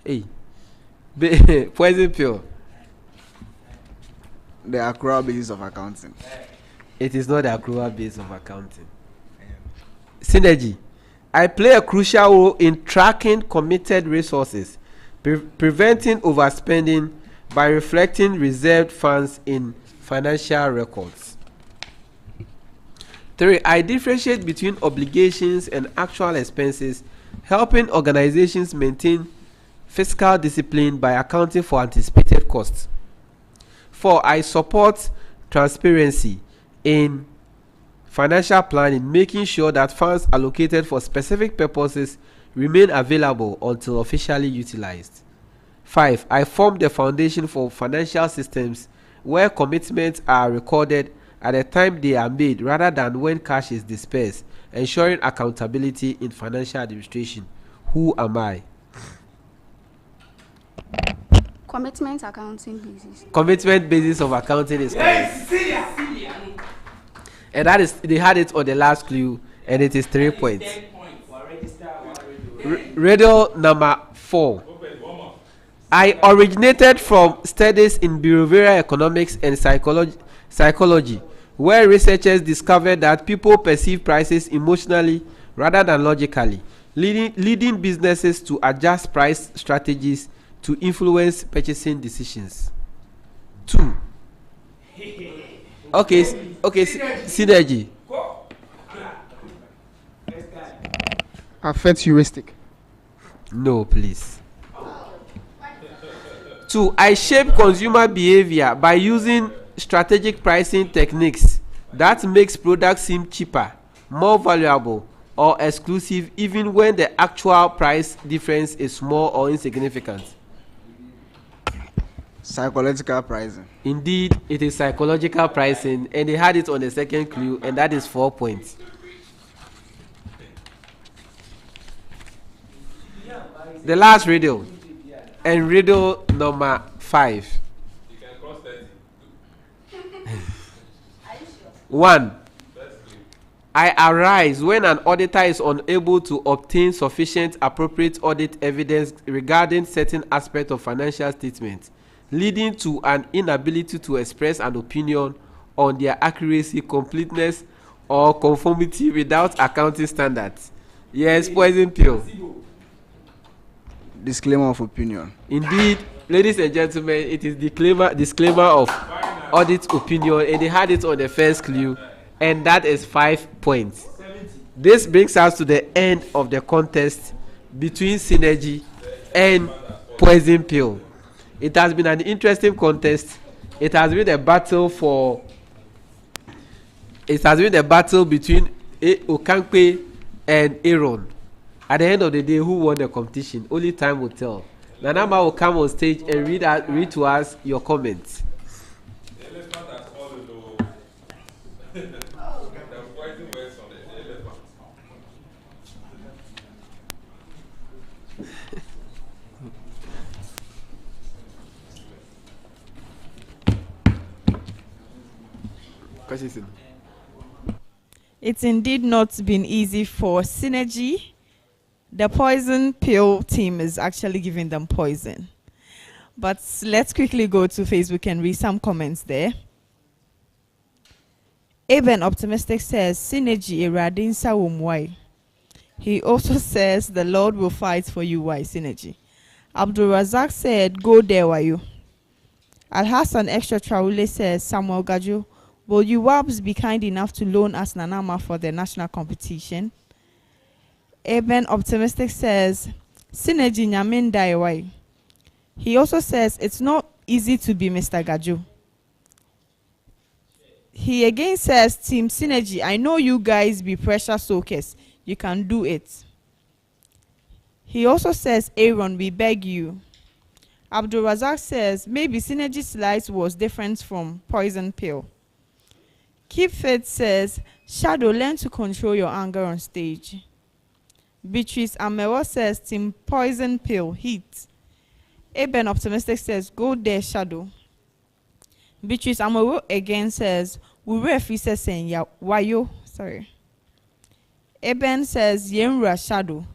Hey, poison pill. The accrual basis of accounting. It is not the accrual basis of accounting. Synergy. I play a crucial role in tracking committed resources, preventing overspending by reflecting reserved funds in financial records. 3. I differentiate between obligations and actual expenses, helping organizations maintain fiscal discipline by accounting for anticipated costs. 4. I support transparency in financial planning, making sure that funds allocated for specific purposes remain available until officially utilized. 5. I form the foundation for financial systems where commitments are recorded at the time they are made rather than when cash is dispersed, ensuring accountability in financial administration. Who am I? Commitment accounting basis. Commitment basis of accounting is correct. And that is, they had it on the last clue, and it is 3 points. Riddle number 4. I originated from studies in behavioral economics and psychology, where researchers discovered that people perceive prices emotionally rather than logically, leading businesses to adjust price strategies to influence purchasing decisions. 2. Okay, synergy. Affect heuristic. No, please. 2. I shape consumer behavior by using strategic pricing techniques that makes products seem cheaper, more valuable, or exclusive even when the actual price difference is small or insignificant. Psychological pricing. Indeed, it is psychological pricing, and they had it on the second clue, and that is 4 points. The last riddle, and riddle number 5. 1. I arise when an auditor is unable to obtain sufficient appropriate audit evidence regarding certain aspects of financial statements, leading to an inability to express an opinion on their accuracy, completeness, or conformity without accounting standards. Yes, poison pill. Disclaimer of opinion. Indeed, ladies and gentlemen, it is disclaimer of audit opinion, and they had it on the first clue, and that is 5 points. This brings us to the end of the contest between Synergy and Poison Pill. It has been an interesting contest. It has been a battle between Okankpe and Aaron. At the end of the day, who won the competition? Only time will tell. Nanama will come on stage and read to us your comments. It's indeed not been easy for Synergy. The Poison Pill team is actually giving them poison. But let's quickly go to Facebook and read some comments there. Eben Optimistic says, Synergy Eradin Sawumwai. He also says, the Lord will fight for you, why Synergy. Abdul Razak said, go there, why you. Al Hassan Extra Traule says, Samuel Gaju, will Uewabs be kind enough to loan us Nanama for the national competition? Eben Optimistic says, Synergy Nyamin Daiwai. He also says, it's not easy to be Mr. Gaju. He again says, Team Synergy, I know you guys be pressure soakers. You can do it. He also says, Aaron, we beg you. Abdul Razak says, maybe Synergy slides was different from Poison Pill. Keep Fit says, Shadow, learn to control your anger on stage. Beatrice Amewo says, Team Poison Pill, heat. Eben Optimistic says, go there, Shadow. Beatrice Amewo again says, Urefi says, saying, ya, wayo, sorry. Eben says, Yenra, Shadow.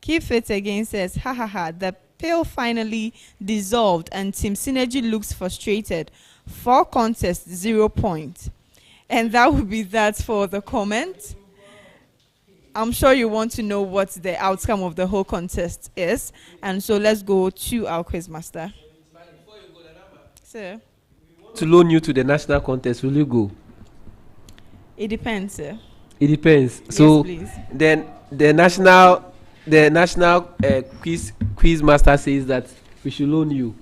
Keep Fit again says, ha ha ha, the pill finally dissolved and Team Synergy looks frustrated. 4 contests, 0 points. And that would be that for the comment. I'm sure you want to know what the outcome of the whole contest is. And so let's go to our quiz master. Sir? To loan you to the national contest, will you go? It depends, sir. It depends. Yes, So please. then the national quiz master says that we should loan you.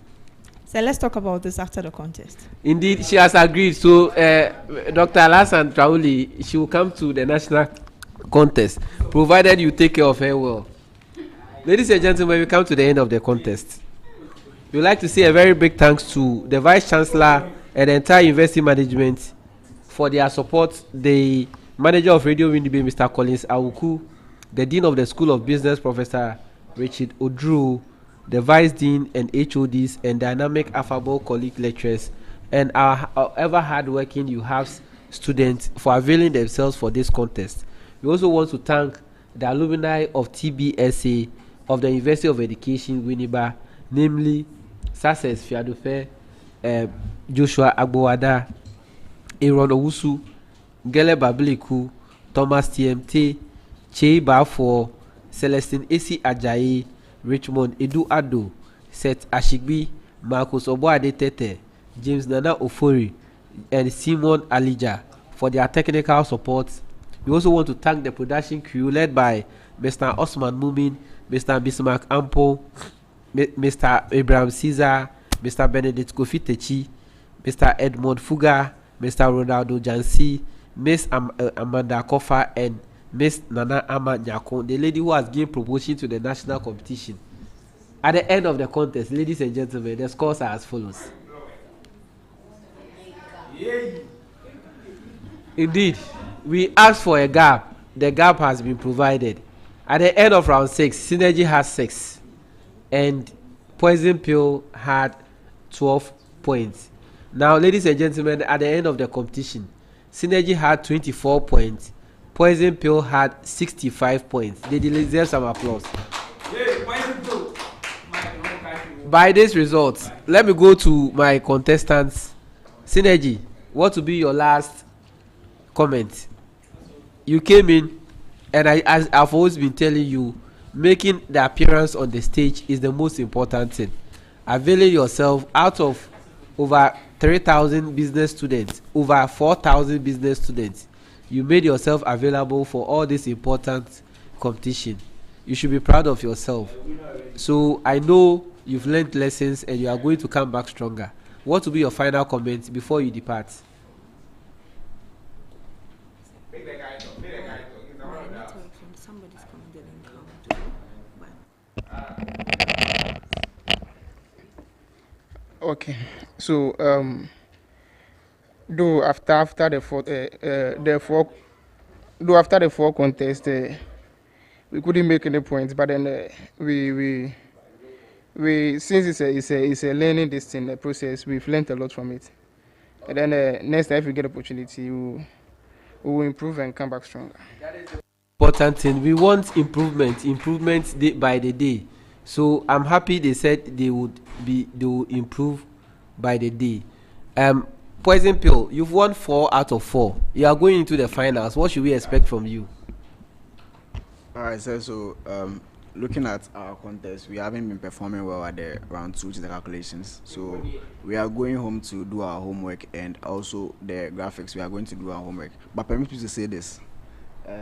So let's talk about this after the contest. Indeed, she has agreed. So Dr. Alassane Trauli, she will come to the national contest, provided you take care of her well. Ladies and gentlemen, we come to the end of the contest. We would like to say a very big thanks to the Vice Chancellor and the entire University management for their support. The manager of Radio Windibe, Mr. Collins Awuku, the Dean of the School of Business, Professor Richard Odru, the Vice Dean and HODs, and dynamic, affable colleague lecturers, and our ever hardworking UHAVS students for availing themselves for this contest. We also want to thank the alumni of TBSA of the University of Education, Winneba, namely Success Fiadofe, Joshua Agbowada, Aaron Owusu, Gele Babiliku, Thomas TMT, Chei Bafo, Celestine Esi Ajayi, Richmond Edu Ado, Seth Ashigbi, Marcus Oboade Tete, James Nana Ofori, and Simon Alija for their technical support. We also want to thank the production crew led by Mr. Osman Mumin, Mr. Bismarck Ampo, Mr. Abraham Caesar, Mr. Benedict Kofitechi, Mr. Edmond Fuga, Mr. Ronaldo Jansi, Miss Amanda Kofa, and Miss Nana Ama Nyakon, the lady who has gained promotion to the national competition. At the end of the contest, ladies and gentlemen, the scores are as follows. Indeed, we asked for a gap. The gap has been provided. At the end of round 6, Synergy has 6, and Poison Pill had 12 points. Now, ladies and gentlemen, at the end of the competition, Synergy had 24 points. Poison Pill had 65 points. They deserve some applause. By this result, let me go to my contestants. Synergy, what will be your last comment? You came in, and as I've always been telling you, making the appearance on the stage is the most important thing. Availing yourself out of over 3,000 business students, over 4,000 business students, you made yourself available for all this important competition. You should be proud of yourself. So I know you've learned lessons and you are going to come back stronger. What will be your final comment before you depart? Okay, so though after the four contests, we couldn't make any points, but then we since it's a learning this thing, the process, we've learned a lot from it. And then next time if we get opportunity, we will improve and come back stronger. Important thing, we want improvement day by the day. So I'm happy they said they will improve by the day. Poison Pill, you've won 4 out of 4. You are going into the finals. What should we expect from you? All right, sir. So looking at our contest, we haven't been performing well at the round 2 to the calculations. So we are going home to do our homework, and also the graphics, we are going to do our homework. But permit me to say this,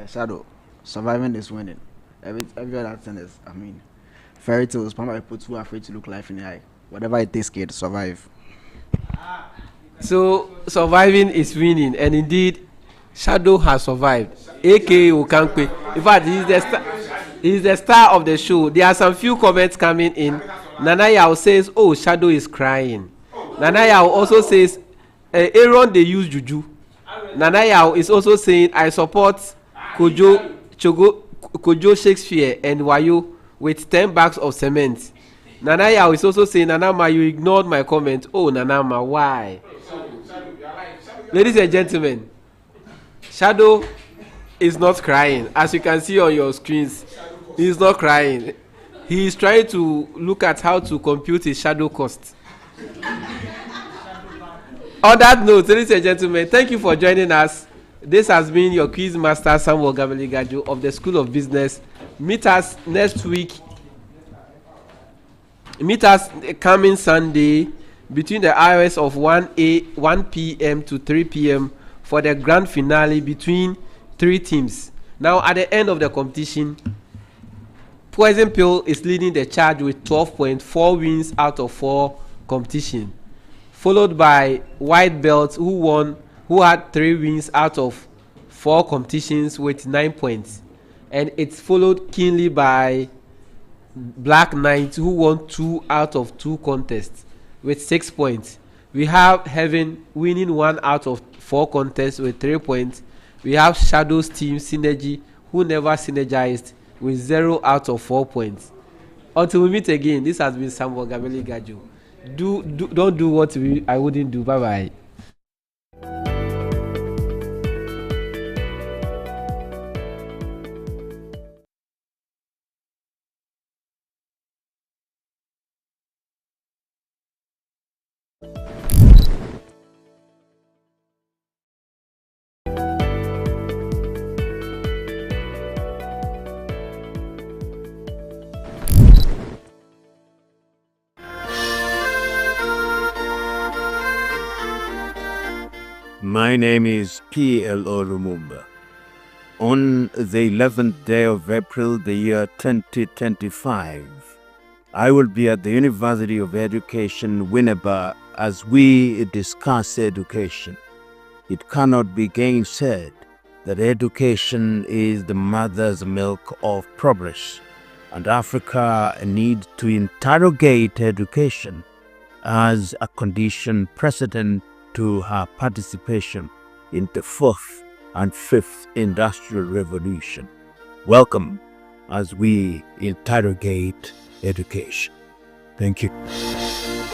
Shadow, surviving is winning. Every other thing is, fairy tales, people too afraid to look life in the eye. Whatever it takes, kid, survive. So surviving is winning, and indeed, Shadow has survived. AKA Okankwe. In fact, he's the star of the show. There are some few comments coming in. Nana Yao says, "Oh, Shadow is crying." Nana Yao also says, "Aaron, they use juju." Nana Yao is also saying, "I support Kojo Shakespeare and Wayo with 10 bags of cement." Nana Yao is also saying, "Nanama, you ignored my comment." Oh, Nanama, why? Ladies and gentlemen, Shadow is not crying. As you can see on your screens, he is not crying. He is trying to look at how to compute his shadow cost. On that note, ladies and gentlemen, thank you for joining us. This has been your quiz master, Samuel Gabaligajo of the School of Business. Meet us next week. Meet us coming Sunday between the hours of 1 p.m. to 3 p.m. for the grand finale between 3 teams. Now, at the end of the competition, Poison Pill is leading the charge with 12.4 wins out of 4 competition, followed by White Belt, who had 3 wins out of 4 competitions with 9 points, and it's followed keenly by Black Knight, who won 2 out of 2 contests with 6 points. We have Heaven winning 1 out of 4 contests with 3 points. We have Shadow's team Synergy, who never synergized, with 0 out of 4 points. Until we meet again, this has been Samuel Gabeli Gajo. Don't do what I wouldn't do. Bye bye. My name is P.L.O. Lumumba. On the 11th day of April, the year 2025, I will be at the University of Education, Winneba, as we discuss education. It cannot be gainsaid that education is the mother's milk of progress, and Africa needs to interrogate education as a condition precedent to her participation in the fourth and fifth industrial revolution. Welcome as we interrogate education. Thank you.